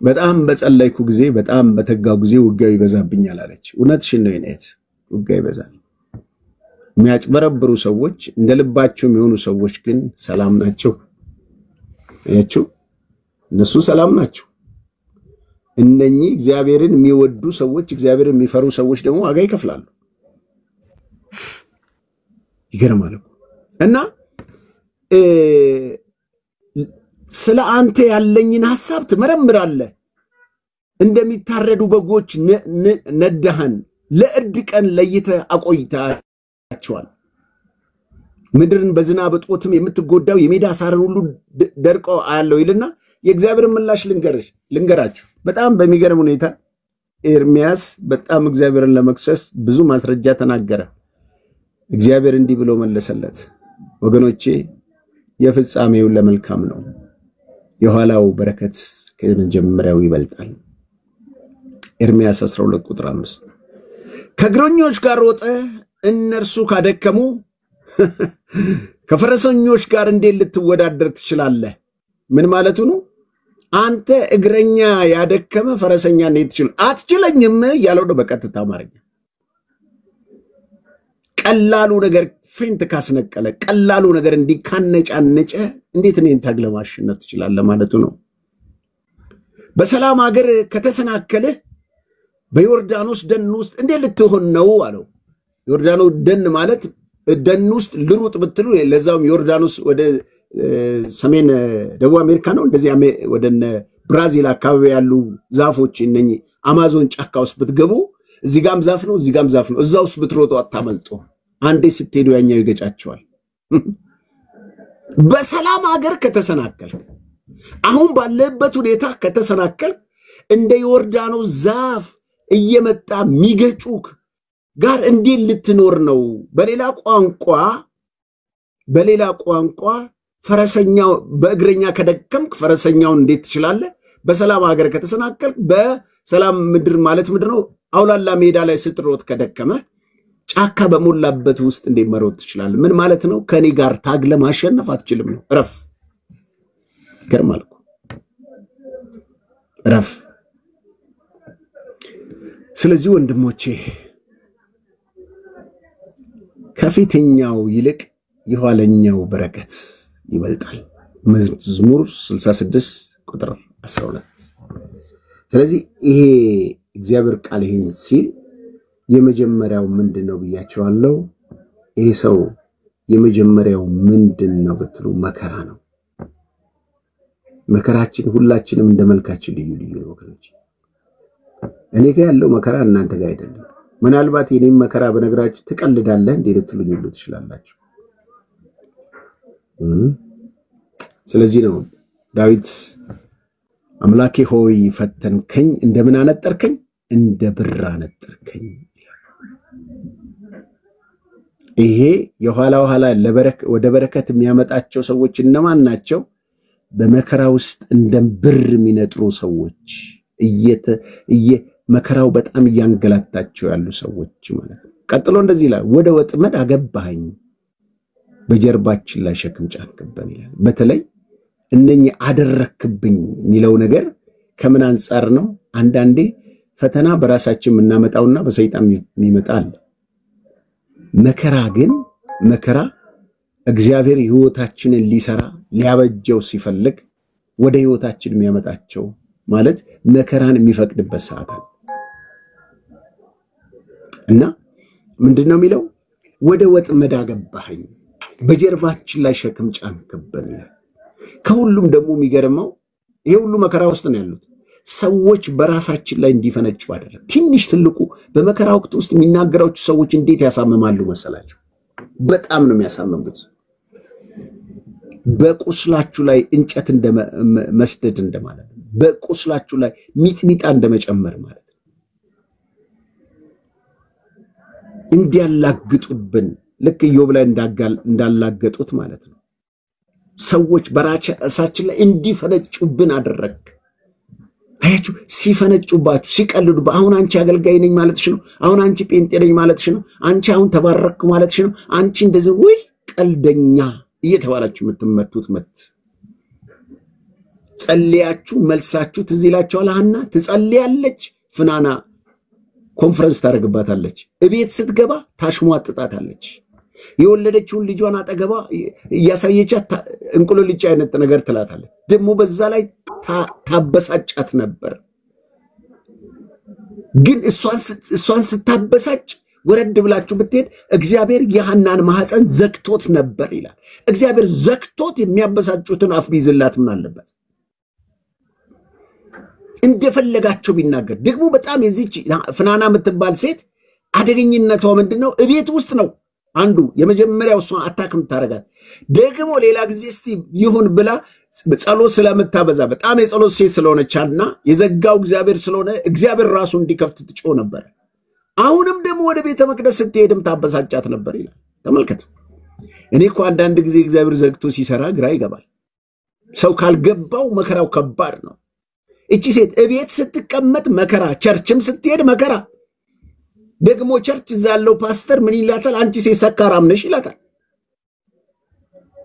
በጣም በጸለይኩ ጊዜ በጣም በተጋው ጊዜ ውጊያው ይበዛብኛል አለች። እውነትሽን ነው የኔት ውጊያ ይበዛል። የሚያጭበረብሩ ሰዎች እንደ ልባቸው የሚሆኑ ሰዎች ግን ሰላም ናቸው። አያችሁ እነሱ ሰላም ናቸው። እነኚህ እግዚአብሔርን የሚወዱ ሰዎች እግዚአብሔርን የሚፈሩ ሰዎች ደግሞ ዋጋ ይከፍላሉ። ይገርማል እና ስለ አንተ ያለኝን ሐሳብ ትመረምራለህ። እንደሚታረዱ በጎች ነዳህን ለእርድ ቀን ለይተህ አቆይታቸዋል። ምድርን በዝናብ እጦትም የምትጎዳው የሜዳ ሳርን ሁሉ ደርቆ አያለው ይልና የእግዚአብሔር ምላሽ ልንገራችሁ። በጣም በሚገርም ሁኔታ ኤርሚያስ በጣም እግዚአብሔርን ለመክሰስ ብዙ ማስረጃ ተናገረ። እግዚአብሔር እንዲህ ብሎ መለሰለት፣ ወገኖቼ የፍጻሜው ለመልካም ነው፣ የኋላው በረከት ከመጀመሪያው ይበልጣል። ኤርሚያስ 12 ቁጥር 5 ከእግረኞች ጋር ሮጠ እነርሱ ካደከሙ ከፈረሰኞች ጋር እንዴት ልትወዳደር ትችላለህ? ምን ማለቱ ነው? አንተ እግረኛ ያደከመ ፈረሰኛ እንዴት ትችል አትችለኝም ያለው ነው በቀጥታ አማርኛ። ቀላሉ ነገር ፌንት ካስነቀለ ቀላሉ ነገር እንዲካነጫነጨ እንዴት እኔን ታግለ ማሸነፍ ትችላለህ ማለቱ ነው። በሰላም ሀገር ከተሰናከለ በዮርዳኖስ ደን ውስጥ እንዴት ልትሆን ነው አለው። ዮርዳኖስ ደን ማለት ደን ውስጥ ልሩጥ ብትሉ ለዛውም ዮርዳኖስ ወደ ሰሜን ደቡብ አሜሪካ ነው። እንደዚህ ወደ ብራዚል አካባቢ ያሉ ዛፎች እነኚህ አማዞን ጫካ ውስጥ ብትገቡ እዚህ ጋም ዛፍ ነው እዚህ ጋም ዛፍ ነው። እዛ ውስጥ ብትሮጡ አታመልጡ። አንዴ ስትሄዱ ያኛው ይገጫቸዋል። በሰላም ሀገር ከተሰናከልክ አሁን ባለበት ሁኔታ ከተሰናከልክ እንደ ዮርዳኖስ ዛፍ እየመጣ ሚገጩክ ጋር እንዴት ልትኖር ነው? በሌላ ቋንቋ ፈረሰኛው በእግረኛ ከደከምክ ፈረሰኛውን እንዴት ትችላለህ? በሰላም ሀገር ከተሰናከልክ በሰላም ምድር ማለት ምንድነው? አውላላ ሜዳ ላይ ስትሮጥ ከደከመ ጫካ በሞላበት ውስጥ እንዴት መሮጥ ትችላለህ? ምን ማለት ነው? ከኔ ጋር ታግለ ማሸነፍ አትችልም ነው። ረፍ ገርማልኩ ረፍ። ስለዚህ ወንድሞቼ ከፊተኛው ይልቅ የኋለኛው በረከት ይበልጣል። መዝሙር 66 ቁጥር 12። ስለዚህ ይሄ እግዚአብሔር ቃል ይሄን ሲል የመጀመሪያው ምንድነው ብያቸዋለሁ። ይሄ ሰው የመጀመሪያው ምንድነው ብትሉ መከራ ነው። መከራችን ሁላችንም እንደመልካችን ልዩ ልዩ ነው ወገኖች። እኔ ጋር ያለው መከራ እናንተ ጋር አይደለም። ምናልባት የኔም መከራ በነገራችሁ ትቀልዳለህ እንዴ ልትሉኝ ሁሉ ትችላላችሁ። ስለዚህ ነው ዳዊት አምላኬ ሆይ ፈተንከኝ፣ እንደምን አነጠርከኝ? እንደ ብር አነጠርከኝ። ይሄ የኋላ ወደ በረከት የሚያመጣቸው ሰዎች እነማን ናቸው? በመከራ ውስጥ እንደ ብር የሚነጥሩ ሰዎች፣ መከራው በጣም እያንገላታቸው ያሉ ሰዎች ማለት ነው። ቀጥሎ እንደዚህ ይላል፣ ወደ ወጥመድ አገባኸኝ፣ በጀርባችን ላይ ሸክም ጫንክብን ይላል። በተለይ እነኚህ አደረክብኝ የሚለው ነገር ከምን አንጻር ነው? አንዳንዴ ፈተና በራሳችን የምናመጣውና በሰይጣን የሚመጣል። መከራ እግዚአብሔር ሕይወታችንን ሊሰራ ሊያበጀው ሲፈልግ ወደ ሕይወታችን የሚያመጣቸው ማለት መከራን የሚፈቅድበት ሰዓት አለ እና ምንድነው የሚለው? ወደ ወጥመድ አገባኸኝ፣ በጀርባችን ላይ ሸክም ጫንክብን ይላል። ከሁሉም ደግሞ የሚገርመው ይሄ ሁሉ መከራ ውስጥ ነው ያሉት ሰዎች በራሳችን ላይ እንዲፈነጩ አደረገ። ትንሽ ትልቁ በመከራ ወቅት ውስጥ የሚናገራቸው ሰዎች እንዴት ያሳምማሉ መሰላችሁ? በጣም ነው የሚያሳምሙት። በቁስላችሁ ላይ እንጨት እንደመስደድ እንደማለት ነው። በቁስላችሁ ላይ ሚጥሚጣ እንደመጨመር ማለት ነው። እንዲያላግጡብን ልክ ኢዮብ ላይ እንዳላገጡት ማለት ነው። ሰዎች በራሳችን ላይ እንዲፈነጩብን አደረግ። አያችሁ ሲፈነጩባችሁ ሲቀልዱ አሁን አንቺ አገልጋይ ነኝ ማለትሽ ነው አሁን አንቺ ጴንጤ ነኝ ማለትሽ ነው አንቺ አሁን ተባረክ ማለትሽ ነው አንቺ እንደዚህ ወይ ቀልደኛ እየተባላችሁ የምትመቱት መት ጸልያችሁ መልሳችሁ ትዝይላችኋል ሐና ትጸልያለች ፍናና ኮንፈረንስ ታረግባታለች እቤት ስትገባ ታሽሟጥጣታለች የወለደችውን ልጇን አጠገባ ያሳየቻት እንቁልልጭ አይነት ነገር ትላታለች ደሞ በዛ ላይ ታበሳጫት ነበር ግን እሷን ስታበሳጭ ወረድ ብላችሁ ብትሄድ እግዚአብሔር የሐናን ማህፀን ዘግቶት ነበር ይላል እግዚአብሔር ዘግቶት የሚያበሳጩትን አፍ ቢዝላት ምን አለበት እንደፈለጋቸው ቢናገር ደግሞ በጣም የዚች ፍናና የምትባል ሴት አደገኝነቷ ምንድነው እቤት ውስጥ ነው አንዱ የመጀመሪያው እሷ አታክም ታረጋት ደግሞ ሌላ ጊዜ እስቲ ይሁን ብላ ጸሎት ስለምታበዛ በጣም የጸሎት ሴት ስለሆነቻና የዘጋው እግዚአብሔር ስለሆነ እግዚአብሔር ራሱ እንዲከፍት ትጮህ ነበር አሁንም ደግሞ ወደ ቤተ መቅደስ ስትሄድም ታበሳጫት ነበር ይላል ተመልከቱ እኔ እኮ አንዳንድ ጊዜ እግዚአብሔር ዘግቶ ሲሰራ ግራ ይገባል ሰው ካልገባው መከራው ከባድ ነው እቺ ሴት እቤት ስትቀመጥ መከራ ቸርችም ስትሄድ መከራ ደግሞ ቸርች ዛለው ፓስተር ምን ይላታል አንቺ ሴት ሰካራም ነሽ ይላታል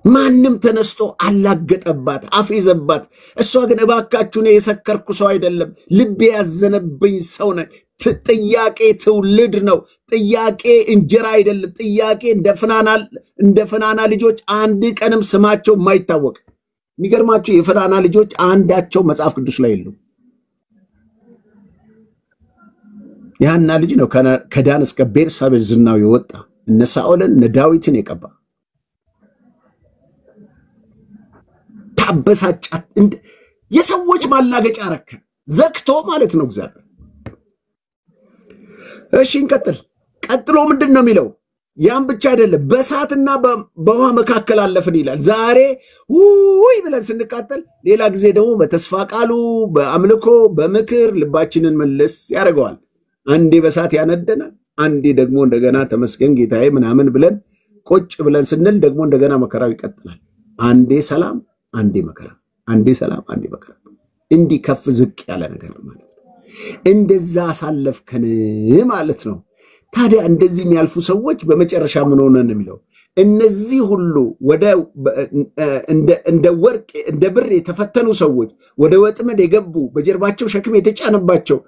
ማንንም ተነስቶ አላገጠባት አፍይዘባት እሷ ግን እባካችሁ ነው የሰከርኩ ሰው አይደለም ልብ ያዘነብኝ ሰው ነው ጥያቄ ትውልድ ነው ጥያቄ እንጀራ አይደለም ጥያቄ እንደፈናና ልጆች አንድ ቀንም ስማቸው ማይታወቅ የሚገርማችሁ የፈናና ልጆች አንዳቸው መጽሐፍ ቅዱስ ላይ የሉ ያና ልጅ ነው ከዳን እስከ ቤርሳቤ ዝናው የወጣ እነ ሳኦልን እነ ዳዊትን የቀባ ታበሳጫት የሰዎች ማላገጫ አረከን ዘክቶ ማለት ነው እግዚአብሔር እሺ እንቀጥል ቀጥሎ ምንድነው የሚለው ያን ብቻ አይደለም በሳትና በውሃ መካከል አለፈን ይላል ዛሬ ውይ ብለን ስንቃጠል ሌላ ጊዜ ደግሞ በተስፋ ቃሉ በአምልኮ በምክር ልባችንን መልስ ያደርገዋል አንዴ በሳት ያነደናል አንዴ ደግሞ እንደገና ተመስገን ጌታዬ ምናምን ብለን ቁጭ ብለን ስንል ደግሞ እንደገና መከራው ይቀጥላል አንዴ ሰላም አንዴ መከራ አንዴ ሰላም አንዴ መከራ እንዲ ከፍ ዝቅ ያለ ነገር ማለት ነው እንደዛ አሳለፍከን ማለት ነው ታዲያ እንደዚህ የሚያልፉ ሰዎች በመጨረሻ ምን ሆነ ነው የሚለው እነዚህ ሁሉ ወደ እንደ ወርቅ እንደ ብር የተፈተኑ ሰዎች ወደ ወጥመድ የገቡ በጀርባቸው ሸክም የተጫነባቸው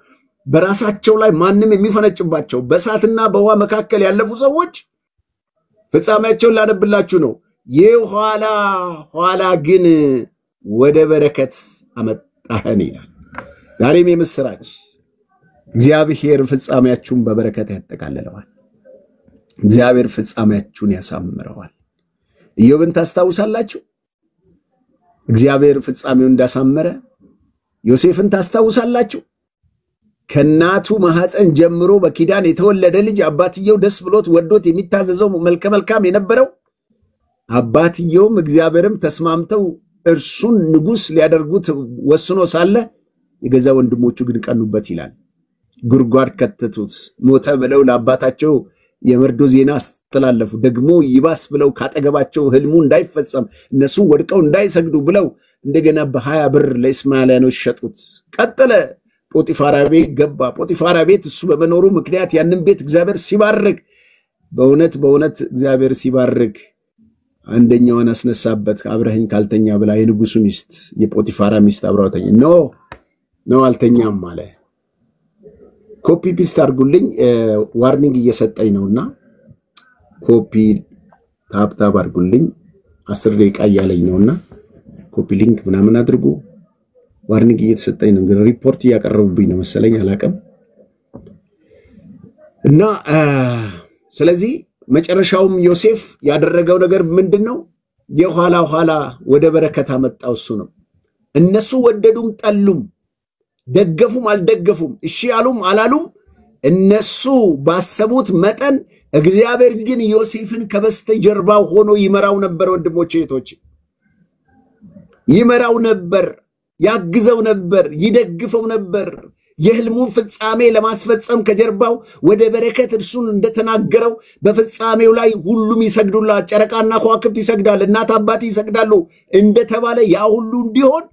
በራሳቸው ላይ ማንንም የሚፈነጭባቸው በሳትና በውሃ መካከል ያለፉ ሰዎች ፍጻሜያቸውን ላነብላችሁ ነው የኋላ ግን ወደ በረከት አመጣህን ይላል ዛሬም የምስራች እግዚአብሔር ፍጻሜያችሁን በበረከት ያጠቃልለዋል እግዚአብሔር ፍጻሜያችሁን ያሳምረዋል ኢዮብን ታስታውሳላችሁ እግዚአብሔር ፍጻሜውን እንዳሳመረ ዮሴፍን ታስታውሳላችሁ ከናቱ ማህፀን ጀምሮ በኪዳን የተወለደ ልጅ አባትየው ደስ ብሎት ወዶት የሚታዘዘው መልከመልካም የነበረው አባትየውም እግዚአብሔርም ተስማምተው እርሱን ንጉስ ሊያደርጉት ወስኖ ሳለ የገዛ ወንድሞቹ ግን ቀኑበት ይላል ጉርጓድ ከተቱት ሞተ ብለው ለአባታቸው የመርዶ ዜና አስተላለፉ ደግሞ ይባስ ብለው ካጠገባቸው ህልሙ እንዳይፈጸም እነሱ ወድቀው እንዳይሰግዱ ብለው እንደገና በ20 ብር ለእስማኤላውያኖች ሸጡት ቀጠለ ጶጢፋራ ቤት ገባ ጶጢፋራ ቤት እሱ በመኖሩ ምክንያት ያንን ቤት እግዚአብሔር ሲባርክ በእውነት እግዚአብሔር ሲባርክ አንደኛውን አስነሳበት አብረህኝ ካልተኛ ብላ የንጉሱ ሚስት የጶጢፋራ ሚስት አብራውተኝ ነው አልተኛም ማለት ኮፒ ፒስት አድርጉልኝ ዋርኒንግ እየሰጠኝ ነውና ኮፒ ታፕ አድርጉልኝ 10 ደቂቃ ያለኝ ነውና ኮፒ ሊንክ ምናምን አድርጉ ዋርኒንግ እየተሰጠኝ ነው ግን ሪፖርት ያቀርቡብኝ ነው መሰለኝ አላቀም እና ስለዚህ መጨረሻውም ዮሴፍ ያደረገው ነገር ምንድነው የኋላ ወደ በረከት አመጣው እሱ ነው እነሱ ወደዱም ጠሉም ደገፉም አልደገፉም እሺ ያሉም አላሉም እነሱ ባሰቡት መጠን እግዚአብሔር ግን ዮሴፍን ከበስተጀርባው ሆኖ ይመራው ነበር ወንድሞቼ እህቶቼ ይመራው ነበር ያግዘው ነበር ይደግፈው ነበር የህልሙን ፍጻሜ ለማስፈጸም ከጀርባው ወደ በረከት እርሱን እንደተናገረው በፍጻሜው ላይ ሁሉም ይሰግዱላል ጨረቃና ከዋክብት ይሰግዳል እናት አባት ይሰግዳሉ እንደተባለ ያ ሁሉ እንዲሆን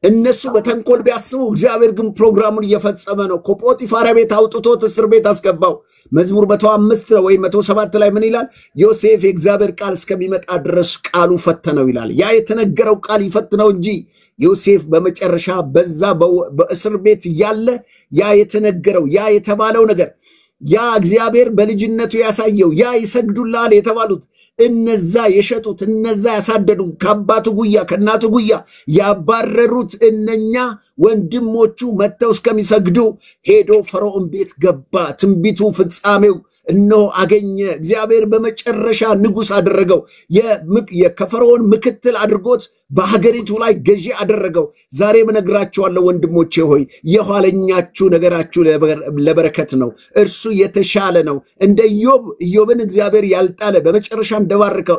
እነሱ በተንኮል ቢያስቡ እግዚአብሔር ግን ፕሮግራሙን እየፈጸመ ነው። ከጶጢፋራ ቤት አውጥቶት እስር ቤት አስገባው። መዝሙር 105 ወይ 107 ላይ ምን ይላል? ዮሴፍ የእግዚአብሔር ቃል እስከሚመጣ ድረስ ቃሉ ፈተነው ይላል። ያ የተነገረው ቃል ይፈትነው እንጂ ዮሴፍ በመጨረሻ በዛ በእስር ቤት ያለ ያ የተነገረው ያ የተባለው ነገር ያ እግዚአብሔር በልጅነቱ ያሳየው ያ ይሰግዱላል የተባሉት እነዛ የሸጡት እነዛ ያሳደዱ ከአባቱ ጉያ ከእናቱ ጉያ ያባረሩት እነኛ ወንድሞቹ መተው እስከሚሰግዱ ሄዶ ፈርዖን ቤት ገባ። ትንቢቱ ፍጻሜው እነሆ አገኘ። እግዚአብሔር በመጨረሻ ንጉሥ አደረገው። የከፈርዖን ምክትል አድርጎት በሀገሪቱ ላይ ገዢ አደረገው። ዛሬ እነግራችኋለሁ ወንድሞቼ ሆይ የኋለኛችሁ ነገራችሁ ለበረከት ነው። እርሱ የተሻለ ነው። እንደ ኢዮብን እግዚአብሔር ያልጣለ በመጨረሻ እንደባረከው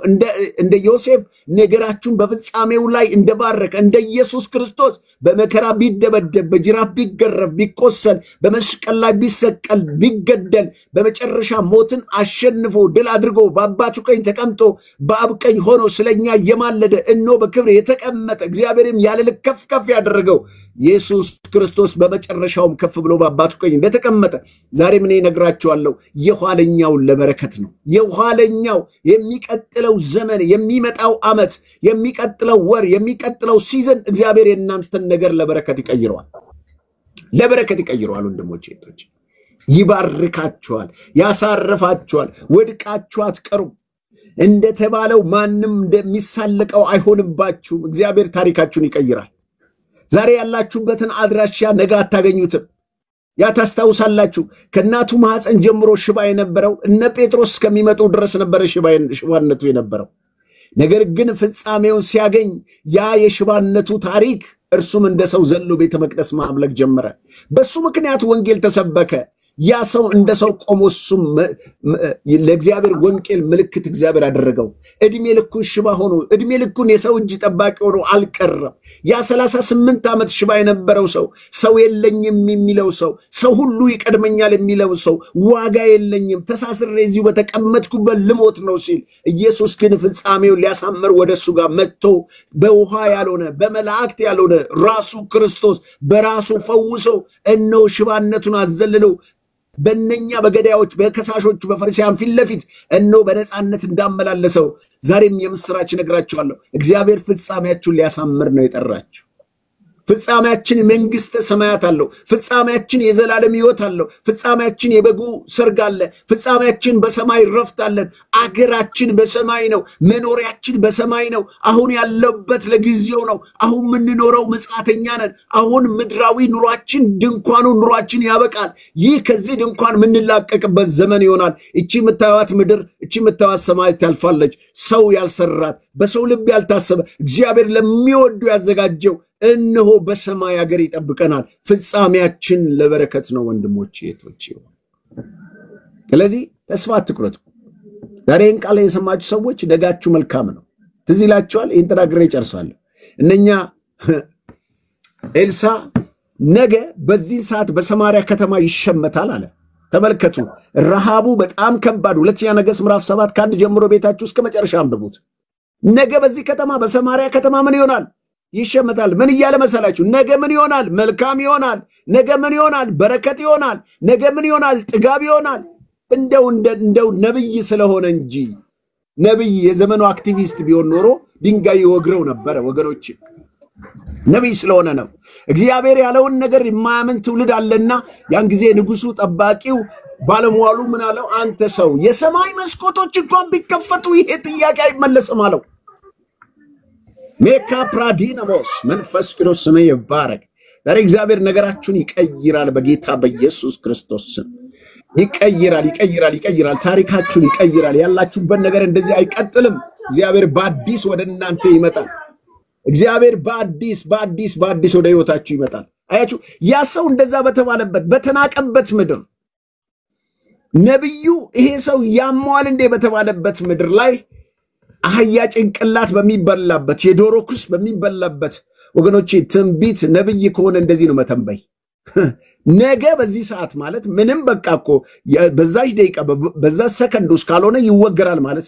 እንደ ዮሴፍ ነገራችሁን በፍጻሜው ላይ እንደባረከ እንደ ኢየሱስ ክርስቶስ በመከራ ቢደበደብ በጅራፍ ቢገረፍ ቢቆሰል በመስቀል ላይ ቢሰቀል ቢገደል በመጨረሻ ሞትን አሸንፎ ድል አድርጎ በአባቱ ቀኝ ተቀምጦ በአብ ቀኝ ሆኖ ስለኛ የማለደ እነሆ በክብር የተቀመጠ እግዚአብሔርም ያለ ልክ ከፍ ከፍ ያደረገው ኢየሱስ ክርስቶስ በመጨረሻውም ከፍ ብሎ በአባቱ ቀኝ እንደተቀመጠ ዛሬ ምን እነግራችኋለሁ የኋለኛው ለበረከት ነው። የኋለኛው የሚቀጥለው ዘመን የሚመጣው ዓመት የሚቀጥለው ወር የሚቀጥለው ሲዝን እግዚአብሔር የእናንተን ነገር ለበረከት ይቀይረዋል። ለበረከት ይቀይረዋል። ወንድሞቼ እህቶቼ ይባርካችኋል፣ ያሳርፋችኋል፣ ወድቃችሁ አትቀሩም። እንደተባለው ማንም እንደሚሳለቀው አይሆንባችሁም። እግዚአብሔር ታሪካችሁን ይቀይራል። ዛሬ ያላችሁበትን አድራሻ ነገ አታገኙትም። ያ ታስታውሳላችሁ ከእናቱ ማህፀን ጀምሮ ሽባ የነበረው እነ ጴጥሮስ እስከሚመጡ ድረስ ነበረ ሽባነቱ የነበረው። ነገር ግን ፍጻሜውን ሲያገኝ ያ የሽባነቱ ታሪክ እርሱም እንደ ሰው ዘሎ ቤተ መቅደስ ማምለክ ጀመረ። በሱ ምክንያት ወንጌል ተሰበከ። ያ ሰው እንደ ሰው ቆሞ እሱም ለእግዚአብሔር ወንጌል ምልክት እግዚአብሔር አደረገው። እድሜ ልኩን ሽባ ሆኖ እድሜ ልኩን የሰው እጅ ጠባቂ ሆኖ አልቀረም። ያ 38 ዓመት ሽባ የነበረው ሰው የለኝም የሚለው ሰው ሁሉ ይቀድመኛል የሚለው ዋጋ የለኝም ተሳስሬ እዚሁ በተቀመጥኩበት ልሞት ነው ሲል ኢየሱስ ግን ፍጻሜውን ሊያሳምር ወደሱ ጋር መጥቶ በውሃ ያልሆነ በመላእክት ያልሆነ ራሱ ክርስቶስ በራሱ ፈውሶ እነሆ ሽባነቱን አዘልለው በእነኛ በገዳዮች በከሳሾቹ በፈሪሳውያን ፊት ለፊት እነሆ በነፃነት እንዳመላለሰው ዛሬም የምስራች ነግራችኋለሁ። እግዚአብሔር ፍጻሜያችሁን ሊያሳምር ነው የጠራችሁ። ፍጻሜያችን መንግስተ ሰማያት አለው። ፍጻሜያችን የዘላለም ሕይወት አለው። ፍጻሜያችን የበጉ ሰርግ አለ። ፍጻሜያችን በሰማይ ረፍት አለን። አገራችን በሰማይ ነው። መኖሪያችን በሰማይ ነው። አሁን ያለበት ለጊዜው ነው። አሁን የምንኖረው መጻተኛ ነን። አሁን ምድራዊ ኑሯችን ድንኳኑ ኑሯችን ያበቃል። ይህ ከዚህ ድንኳን የምንላቀቅበት ዘመን ይሆናል። እቺ የምታዩት ምድር እቺ የምታዩት ሰማይ ታልፋለች። ሰው ያልሰራት በሰው ልብ ያልታሰበ እግዚአብሔር ለሚወዱ ያዘጋጀው እነሆ በሰማይ ሀገር ይጠብቀናል። ፍጻሜያችን ለበረከት ነው ወንድሞቼ እህቶቼ። ስለዚህ ተስፋ አትቁረጡ። ዛሬን ቃል የሰማችሁ ሰዎች ደጋችሁ መልካም ነው። ትዝ ይላችኋል። ይህን ተናግሬ ጨርሳለሁ። እነኛ ኤልሳ ነገ በዚህ ሰዓት በሰማሪያ ከተማ ይሸመታል አለ። ተመልከቱ፣ ረሃቡ በጣም ከባድ። ሁለተኛ ነገሥት ምዕራፍ 7 ከአንድ ጀምሮ ቤታችሁ እስከ መጨረሻ አንብቡት። ነገ በዚህ ከተማ በሰማሪያ ከተማ ምን ይሆናል? ይሸመታል። ምን እያለ መሰላችሁ? ነገ ምን ይሆናል? መልካም ይሆናል። ነገ ምን ይሆናል? በረከት ይሆናል። ነገ ምን ይሆናል? ጥጋብ ይሆናል። እንደው ነብይ ስለሆነ እንጂ ነብይ የዘመኑ አክቲቪስት ቢሆን ኖሮ ድንጋይ ይወግረው ነበረ ወገኖች። ነብይ ስለሆነ ነው። እግዚአብሔር ያለውን ነገር የማያምን ትውልድ አለና ያን ጊዜ ንጉሱ ጠባቂው ባለሟሉ ምን አለው? አንተ ሰው የሰማይ መስኮቶች እንኳን ቢከፈቱ ይሄ ጥያቄ አይመለስም አለው። ሜካ ፕራዲናሞስ መንፈስ ቅዱስ ስም ይባረክ። ዛሬ እግዚአብሔር ነገራችሁን ይቀይራል በጌታ በኢየሱስ ክርስቶስ ስም። ይቀይራል። ታሪካችሁን ይቀይራል። ያላችሁበት ነገር እንደዚህ አይቀጥልም። እግዚአብሔር በአዲስ ወደ እናንተ ይመጣል። እግዚአብሔር በአዲስ ወደ ህይወታችሁ ይመጣል። አያችሁ፣ ያ ሰው እንደዛ በተባለበት በተናቀበት ምድር ነብዩ ይሄ ሰው ያሟል እንደ በተባለበት ምድር ላይ አህያ ጭንቅላት በሚበላበት የዶሮ ኩስ በሚበላበት ወገኖቼ ትንቢት ነብይ ከሆነ እንደዚህ ነው መተንበይ። ነገ በዚህ ሰዓት ማለት ምንም በቃ እኮ በዛች ደቂቃ በዛ ሰከንድ ውስጥ ካልሆነ ይወገራል ማለት።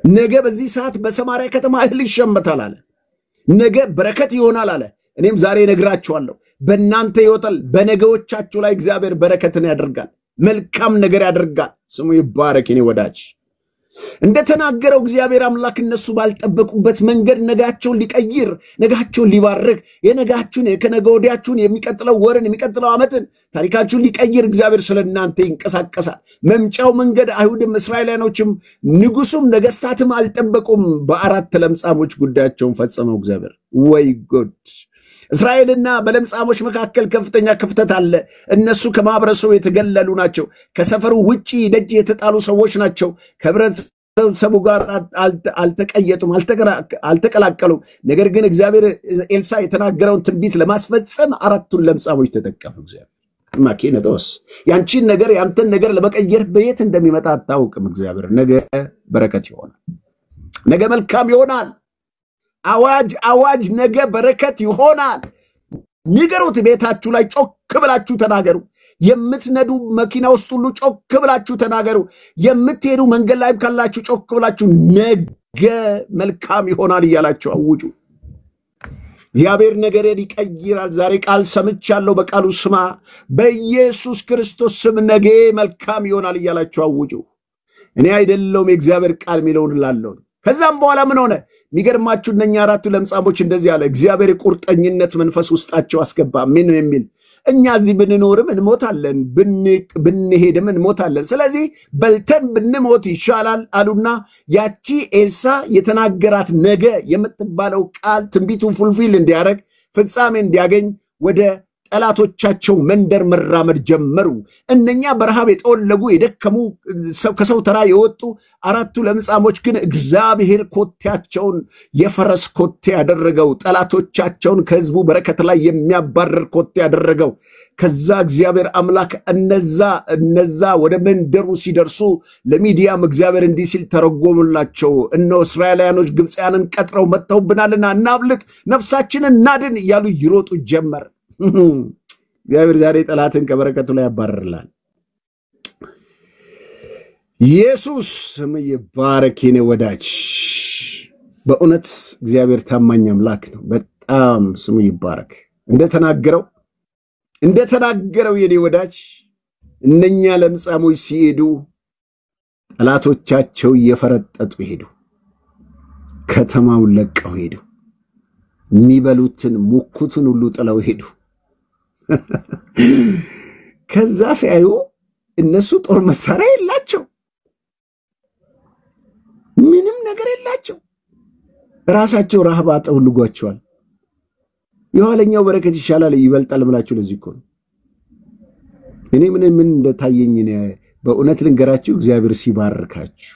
ነገ በዚህ ሰዓት በሰማሪያ ከተማ እህል ይሸመታል አለ። ነገ በረከት ይሆናል አለ። እኔም ዛሬ ነግራችኋለሁ፣ በእናንተ ይወጣል። በነገዎቻችሁ ላይ እግዚአብሔር በረከትን ያደርጋል፣ መልካም ነገር ያደርጋል። ስሙ ይባረክ የኔ ወዳጅ። እንደተናገረው እግዚአብሔር አምላክ እነሱ ባልጠበቁበት መንገድ ነጋቸውን ሊቀይር፣ ነጋቸውን ሊባርክ፣ የነጋችሁን ከነገ ወዲያችሁን የሚቀጥለው ወርን የሚቀጥለው ዓመትን ታሪካችሁን ሊቀይር እግዚአብሔር ስለናንተ ይንቀሳቀሳል። መምጫው መንገድ አይሁድም እስራኤላኖችም ንጉሱም ነገስታትም አልጠበቁም። በአራት ለምጻሞች ጉዳያቸውን ፈጸመው እግዚአብሔር። ወይ ጉድ! እስራኤልና በለምጻሞች መካከል ከፍተኛ ክፍተት አለ። እነሱ ከማህበረሰቡ የተገለሉ ናቸው። ከሰፈሩ ውጪ ደጅ የተጣሉ ሰዎች ናቸው። ከህብረተሰቡ ጋር አልተቀየጡም፣ አልተቀላቀሉም። ነገር ግን እግዚአብሔር ኤልሳ የተናገረውን ትንቢት ለማስፈጸም አራቱን ለምጻሞች ተጠቀመ። እግዚአብሔር ማኪነቶስ ያንቺን ነገር ያንተን ነገር ለመቀየር በየት እንደሚመጣ አታውቅም። እግዚአብሔር ነገ በረከት ይሆናል፣ ነገ መልካም ይሆናል። አዋጅ አዋጅ! ነገ በረከት ይሆናል። ንገሩት። ቤታችሁ ላይ ጮክ ብላችሁ ተናገሩ። የምትነዱ መኪና ውስጥ ሁሉ ጮክ ብላችሁ ተናገሩ። የምትሄዱ መንገድ ላይ ካላችሁ ጮክ ብላችሁ ነገ መልካም ይሆናል እያላችሁ አውጁ። እግዚአብሔር ነገርን ይቀይራል። ዛሬ ቃል ሰምቻለሁ፣ በቃሉ ስማ። በኢየሱስ ክርስቶስ ስም ነገ መልካም ይሆናል እያላችሁ አውጁ። እኔ አይደለሁም የእግዚአብሔር ቃል የሚለውን እላለሁ። ከዛም በኋላ ምን ሆነ? የሚገርማችሁ እነኛ አራቱ ለምጻሞች እንደዚህ ያለ እግዚአብሔር የቁርጠኝነት መንፈስ ውስጣቸው አስገባ። ምን የሚል እኛ እዚህ ብንኖርም እንሞታለን፣ ብንሄድም እንሞታለን፣ ስለዚህ በልተን ብንሞት ይሻላል አሉና ያቺ ኤልሳ የተናገራት ነገ የምትባለው ቃል ትንቢቱን ፉልፊል እንዲያደርግ ፍጻሜ እንዲያገኝ ወደ ጠላቶቻቸው መንደር መራመድ ጀመሩ። እነኛ በረሃብ የጠወለጉ የደከሙ ከሰው ተራ የወጡ አራቱ ለምጻሞች ግን እግዚአብሔር ኮቴያቸውን የፈረስ ኮቴ ያደረገው፣ ጠላቶቻቸውን ከህዝቡ በረከት ላይ የሚያባረር ኮቴ ያደረገው። ከዛ እግዚአብሔር አምላክ እነዛ ወደ መንደሩ ሲደርሱ ለሚዲያም እግዚአብሔር እንዲህ ሲል ተረጎሙላቸው። እነሆ እስራኤላውያኖች ግብፃውያንን ቀጥረው መጥተውብናልና እናብልጥ፣ ነፍሳችንን እናድን እያሉ ይሮጡ ጀመር። እግዚአብሔር ዛሬ ጠላትን ከበረከቱ ላይ ያባርራል። ኢየሱስ ስም ይባረክ የኔ ወዳጅ። በእውነት እግዚአብሔር ታማኝ አምላክ ነው። በጣም ስሙ ይባረክ። እንደተናገረው የኔ ወዳጅ እነኛ ለምጻሞች ሲሄዱ ጠላቶቻቸው እየፈረጠጡ ሄዱ። ከተማውን ለቀው ሄዱ። የሚበሉትን ሙኩቱን ሁሉ ጥለው ሄዱ። ከዛ ሲያዩ እነሱ ጦር መሳሪያ የላቸው፣ ምንም ነገር የላቸው። ራሳቸው ረሃብ አጠውልጓቸዋል። የኋለኛው በረከት ይሻላል ይበልጣል ብላችሁ ለዚህ እኮ ነው እኔ ምን እንደታየኝ በእውነት ልንገራችሁ። እግዚአብሔር ሲባርካችሁ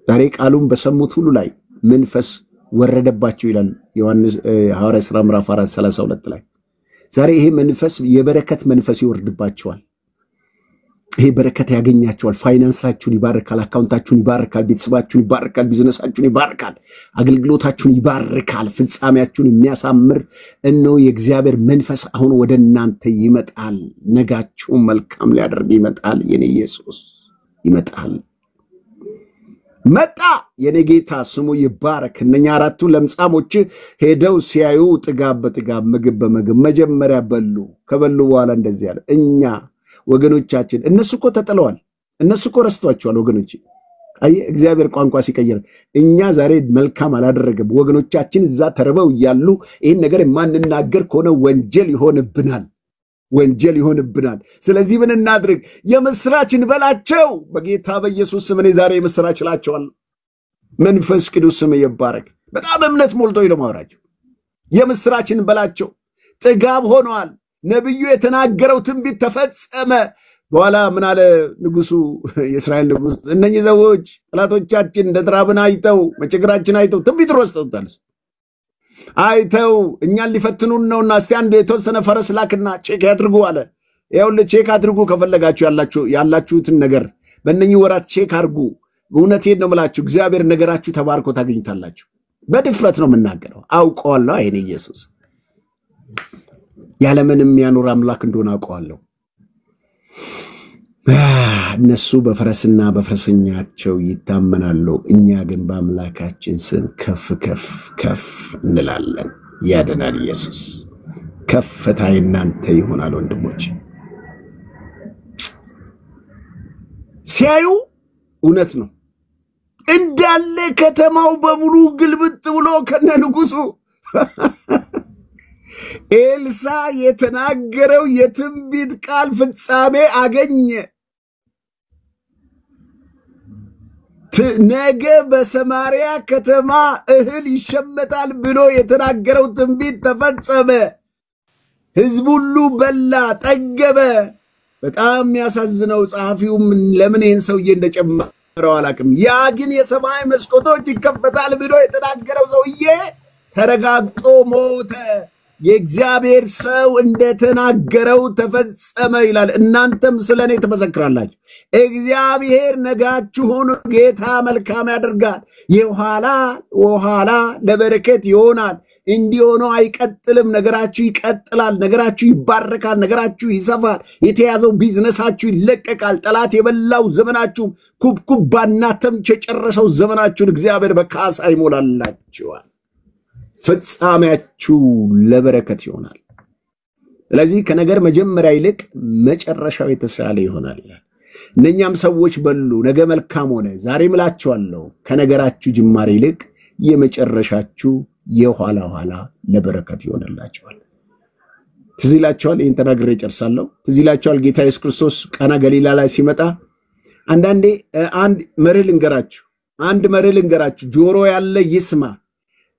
ዛሬ ቃሉን በሰሙት ሁሉ ላይ መንፈስ ወረደባቸው ይላል ዮሐንስ ሐዋርያ ሥራ ምዕራፍ 4:32 ላይ። ዛሬ ይሄ መንፈስ የበረከት መንፈስ ይወርድባቸዋል። ይሄ በረከት ያገኛቸዋል። ፋይናንሳችሁን ይባርካል፣ አካውንታችሁን ይባርካል፣ ቤተሰባችሁን ይባርካል፣ ቢዝነሳችሁን ይባርካል፣ አገልግሎታችሁን ይባርካል፣ ፍጻሜያችሁን የሚያሳምር እነሆ የእግዚአብሔር መንፈስ አሁን ወደ እናንተ ይመጣል። ነጋችሁን መልካም ሊያደርግ ይመጣል። የኔ ኢየሱስ ይመጣል። መጣ የኔ ጌታ ስሙ ይባረክ። እነኛ አራቱ ለምጻሞች ሄደው ሲያዩ ጥጋብ በጥጋብ ምግብ በምግብ መጀመሪያ በሉ። ከበሉ በኋላ እንደዚህ ያለ እኛ ወገኖቻችን፣ እነሱ እኮ ተጥለዋል፣ እነሱ እኮ ረስቷቸዋል ወገኖች። አይ እግዚአብሔር ቋንቋ ሲቀየር እኛ ዛሬ መልካም አላደረገም። ወገኖቻችን እዛ ተርበው እያሉ ይህን ነገር የማንናገር ከሆነ ወንጀል ይሆንብናል። ስለዚህ ምን እናድርግ? የምስራች እንበላቸው በጌታ በኢየሱስ ስም። እኔ ዛሬ የምስራች እላቸዋለሁ። መንፈስ ቅዱስ ስም ይባረክ። በጣም እምነት ሞልቶኝ ለማውራቸው የምስራች እንበላቸው። ጥጋብ ሆነዋል። ነብዩ የተናገረው ትንቢት ተፈጸመ። በኋላ ምን አለ ንጉሱ? የእስራኤል ንጉስ እነኚህ ሰዎች ጠላቶቻችን እንደ ተራብን አይተው መቸገራችን አይተው ትንቢት ረስተውታል። አይተው እኛን ሊፈትኑን ነውና እስቲ አንድ የተወሰነ ፈረስ ላክና ቼክ ያድርጉ አለ። ይኸውልህ ቼክ አድርጉ፣ ከፈለጋችሁ ያላችሁትን ነገር በእነኚህ ወራት ቼክ አድርጉ። እውነቴን ነው የምላችሁ፣ እግዚአብሔር ነገራችሁ ተባርኮ ታገኙታላችሁ። በድፍረት ነው የምናገረው። አውቀዋለሁ። አይኔ ኢየሱስ ያለምንም ያኖር አምላክ እንደሆነ አውቀዋለሁ። እነሱ በፈረስና በፈረሰኛቸው ይታመናሉ፣ እኛ ግን በአምላካችን ስም ከፍ ከፍ ከፍ እንላለን። ያድናል ኢየሱስ። ከፍታ የናንተ ይሆናል ወንድሞች። ሲያዩ እውነት ነው እንዳለ ከተማው በሙሉ ግልብጥ ብሎ ከነንጉሱ ኤልሳ የተናገረው የትንቢት ቃል ፍጻሜ አገኘ። ነገ በሰማርያ ከተማ እህል ይሸመታል ብሎ የተናገረው ትንቢት ተፈጸመ። ሕዝብ ሁሉ በላ ጠገበ። በጣም ያሳዝነው ጸሐፊውም ለምን ይሄን ሰውዬ እንደጨመረው አላቅም። ያ ግን የሰማይ መስኮቶች ይከፈታል ብሎ የተናገረው ሰውዬ ተረጋግጦ ሞተ። የእግዚአብሔር ሰው እንደተናገረው ተፈጸመ ይላል። እናንተም ስለኔ ተመሰክራላችሁ። እግዚአብሔር ነጋችሁን ጌታ መልካም ያደርጋል። የኋላ ለበረከት ይሆናል። እንዲሆነ አይቀጥልም። ነገራችሁ ይቀጥላል። ነገራችሁ ይባረካል። ነገራችሁ ይሰፋል። የተያዘው ቢዝነሳችሁ ይለቀቃል። ጠላት የበላው ዘመናችሁ ኩብኩባና ተምች የጨረሰው ዘመናችሁን እግዚአብሔር በካሳ ይሞላላችኋል። ፍጻሜያችሁ ለበረከት ይሆናል። ስለዚህ ከነገር መጀመሪያ ይልቅ መጨረሻው የተሻለ ይሆናል ይላል። እነኛም ሰዎች በሉ፣ ነገ መልካም ሆነ። ዛሬ እምላችኋለሁ ከነገራችሁ ጅማሬ ይልቅ የመጨረሻችሁ የኋላ ኋላ ለበረከት ይሆንላችኋል። ትዝ ይላችኋል፣ ይህን ተናግሬ ጨርሳለሁ። ትዝ ይላችኋል ጌታ ኢየሱስ ክርስቶስ ቃና ገሊላ ላይ ሲመጣ አንዳንዴ አንድ መርህ ልንገራችሁ፣ ጆሮ ያለ ይስማ።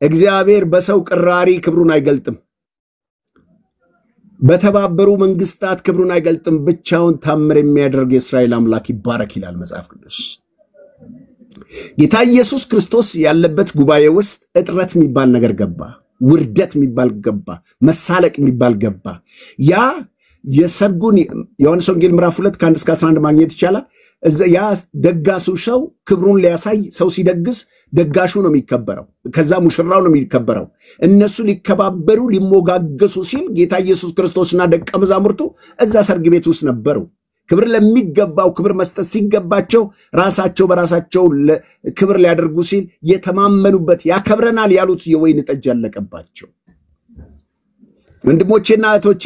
እግዚአብሔር በሰው ቅራሪ ክብሩን አይገልጥም። በተባበሩ መንግስታት ክብሩን አይገልጥም። ብቻውን ታምር የሚያደርግ የእስራኤል አምላክ ይባረክ ይላል መጽሐፍ ቅዱስ። ጌታ ኢየሱስ ክርስቶስ ያለበት ጉባኤ ውስጥ እጥረት የሚባል ነገር ገባ፣ ውርደት የሚባል ገባ፣ መሳለቅ የሚባል ገባ። ያ የሰርጉን ዮሐንስ ወንጌል ምዕራፍ 2 ከ1 እስከ 11 ማግኘት ይቻላል። ያ ደጋሱ ሰው ክብሩን ሊያሳይ ሰው ሲደግስ ደጋሹ ነው የሚከበረው፣ ከዛ ሙሽራው ነው የሚከበረው። እነሱ ሊከባበሩ ሊሞጋገሱ ሲል ጌታ ኢየሱስ ክርስቶስና ደቀ መዛሙርቱ እዛ ሰርግ ቤት ውስጥ ነበሩ። ክብር ለሚገባው ክብር መስጠት ሲገባቸው ራሳቸው በራሳቸው ክብር ሊያደርጉ ሲል የተማመኑበት ያከብረናል ያሉት የወይን ጠጅ ያለቀባቸው። ወንድሞቼና እህቶቼ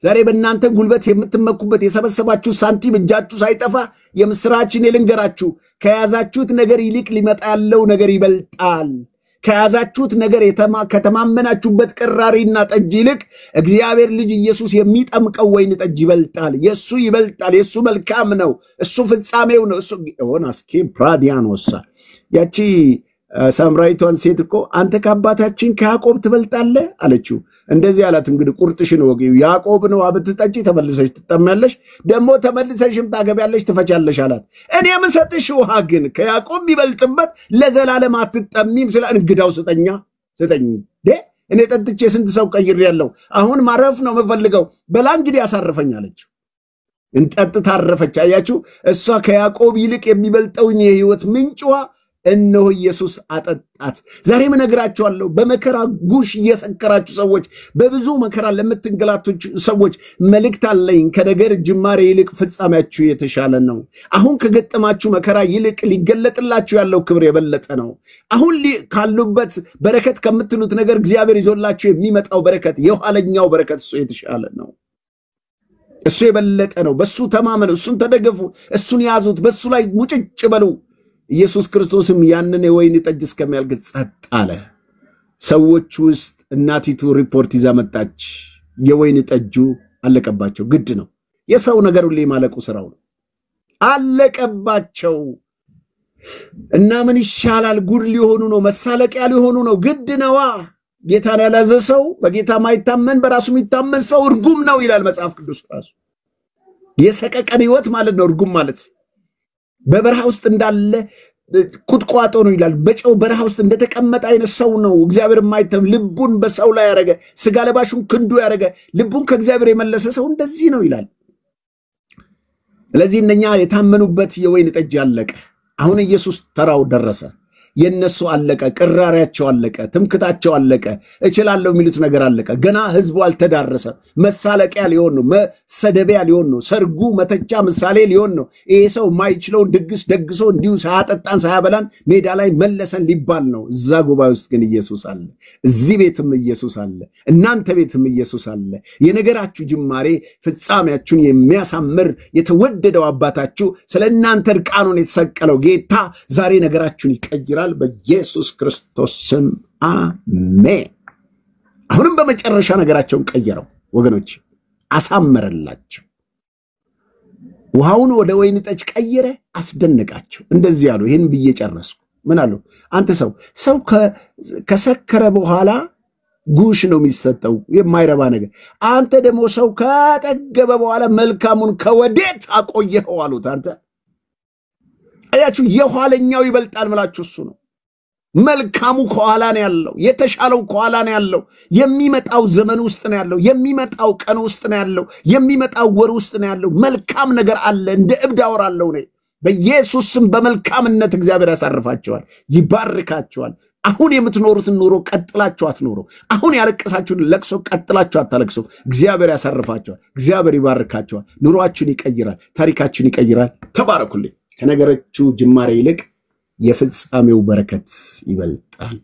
ዛሬ በእናንተ ጉልበት የምትመኩበት የሰበሰባችሁ ሳንቲም እጃችሁ ሳይጠፋ የምስራችን ልንገራችሁ፣ ከያዛችሁት ነገር ይልቅ ሊመጣ ያለው ነገር ይበልጣል። ከያዛችሁት ነገር ከተማመናችሁበት ቅራሪና ጠጅ ይልቅ እግዚአብሔር ልጅ ኢየሱስ የሚጠምቀው ወይን ጠጅ ይበልጣል። የሱ ይበልጣል። የሱ መልካም ነው። እሱ ፍጻሜው ነው። እሱ ሆናስኪ ፕራዲያኖሳ ያቺ ሳምራዊቷን ሴት እኮ አንተ ከአባታችን ከያዕቆብ ትበልጣለህ አለችው። እንደዚህ አላት፣ እንግዲህ ቁርጥሽን ወጊው፣ ያዕቆብ ነው አብትጠጪ ተመልሰሽ ትጠሚያለሽ፣ ደግሞ ተመልሰሽም ታገቢያለሽ ትፈቻለሽ አላት። እኔ የምሰጥሽ ውሃ ግን ከያዕቆብ ቢበልጥበት ለዘላለም አትጠሚም። ስለ እንግዳው ስጠኝ እኔ ጠጥቼ ስንት ሰው ቀይሬያለሁ፣ አሁን ማረፍ ነው የምፈልገው፣ በላ እንግዲህ አሳርፈኝ አለችው። እንጠጥታ አረፈች። አያችሁ፣ እሷ ከያዕቆብ ይልቅ የሚበልጠውን የህይወት ምንጭ ውሃ እነሆ ኢየሱስ አጠጣት። ዛሬም እነግራችኋለሁ፣ በመከራ ጉሽ እየሰከራችሁ ሰዎች፣ በብዙ መከራ ለምትንገላቱ ሰዎች መልእክት አለኝ። ከነገር ጅማሬ ይልቅ ፍጻሜያችሁ የተሻለ ነው። አሁን ከገጠማችሁ መከራ ይልቅ ሊገለጥላችሁ ያለው ክብር የበለጠ ነው። አሁን ካሉበት በረከት ከምትሉት ነገር እግዚአብሔር ይዞላችሁ የሚመጣው በረከት፣ የኋለኛው በረከት እሱ የተሻለ ነው። እሱ የበለጠ ነው። በሱ ተማመኑ፣ እሱን ተደገፉ፣ እሱን ያዙት፣ በሱ ላይ ሙጭጭ በሉ። ኢየሱስ ክርስቶስም ያንን የወይን ጠጅ እስከሚያልቅ ጸጥ አለ። ሰዎች ውስጥ እናቲቱ ሪፖርት ይዛ መጣች። የወይን ጠጁ አለቀባቸው። ግድ ነው። የሰው ነገር ሁሌ ማለቁ ስራው ነው። አለቀባቸው እና ምን ይሻላል? ጉድ ሊሆኑ ነው፣ መሳለቂያ ሊሆኑ ነው። ግድ ነዋ። ጌታን ያላዘ ሰው፣ በጌታ ማይታመን በራሱ የሚታመን ሰው እርጉም ነው ይላል መጽሐፍ ቅዱስ ራሱ። የሰቀቀን ህይወት ማለት ነው እርጉም ማለት። በበረሃ ውስጥ እንዳለ ቁጥቋጦ ነው ይላል። በጨው በረሃ ውስጥ እንደተቀመጠ አይነት ሰው ነው። እግዚአብሔር የማይተም ልቡን በሰው ላይ ያረገ፣ ስጋ ለባሹን ክንዱ ያረገ፣ ልቡን ከእግዚአብሔር የመለሰ ሰው እንደዚህ ነው ይላል። ስለዚህ እነኛ የታመኑበት የወይን ጠጅ አለቀ። አሁን ኢየሱስ ተራው ደረሰ። የነሱ አለቀ፣ ቅራሪያቸው አለቀ፣ ትምክታቸው አለቀ፣ እችላለሁ የሚሉት ነገር አለቀ። ገና ህዝቡ አልተዳረሰ። መሳለቂያ ሊሆን ነው፣ መሰደቢያ ሊሆን ነው፣ ሰርጉ መተቻ ምሳሌ ሊሆን ነው። ይሄ ሰው የማይችለውን ድግስ ደግሶ እንዲሁ ሳያጠጣን ሳያበላን ሜዳ ላይ መለሰን ሊባል ነው። እዛ ጉባኤ ውስጥ ግን ኢየሱስ አለ። እዚህ ቤትም ኢየሱስ አለ። እናንተ ቤትም ኢየሱስ አለ። የነገራችሁ ጅማሬ ፍጻሜያችሁን የሚያሳምር የተወደደው አባታችሁ ስለ እናንተ እርቃኑን የተሰቀለው ጌታ ዛሬ ነገራችሁን ይቀይራል በኢየሱስ ክርስቶስ ስም አሜን። አሁንም በመጨረሻ ነገራቸውን ቀየረው ወገኖች፣ አሳመረላቸው። ውሃውን ወደ ወይን ጠጅ ቀየረ፣ አስደነቃቸው። እንደዚህ ያሉ ይሄን ብዬ ጨረስኩ። ምን አሉ? አንተ ሰው ከሰከረ በኋላ ጉሽ ነው የሚሰጠው የማይረባ ነገር። አንተ ደግሞ ሰው ከጠገበ በኋላ መልካሙን ከወዴት አቆየኸው አሉት። አንተ አያችሁ፣ የኋለኛው ይበልጣል ብላችሁ እሱ ነው። መልካሙ ከኋላ ነው ያለው፣ የተሻለው ከኋላ ነው ያለው። የሚመጣው ዘመን ውስጥ ነው ያለው፣ የሚመጣው ቀን ውስጥ ነው ያለው፣ የሚመጣው ወር ውስጥ ነው ያለው። መልካም ነገር አለ። እንደ እብድ አወራለሁ እኔ በኢየሱስ ስም። በመልካምነት እግዚአብሔር ያሳርፋቸዋል፣ ይባርካቸዋል። አሁን የምትኖሩትን ኑሮ ቀጥላችሁ አትኖሩ። አሁን ያለቀሳችሁን ለቅሶ ቀጥላችሁ አታለቅሱ። እግዚአብሔር ያሳርፋቸዋል፣ እግዚአብሔር ይባርካቸዋል። ኑሯችሁን ይቀይራል፣ ታሪካችሁን ይቀይራል። ተባረኩልኝ። ከነገራችሁ ጅማሬ ይልቅ የፍጻሜው በረከት ይበልጣል።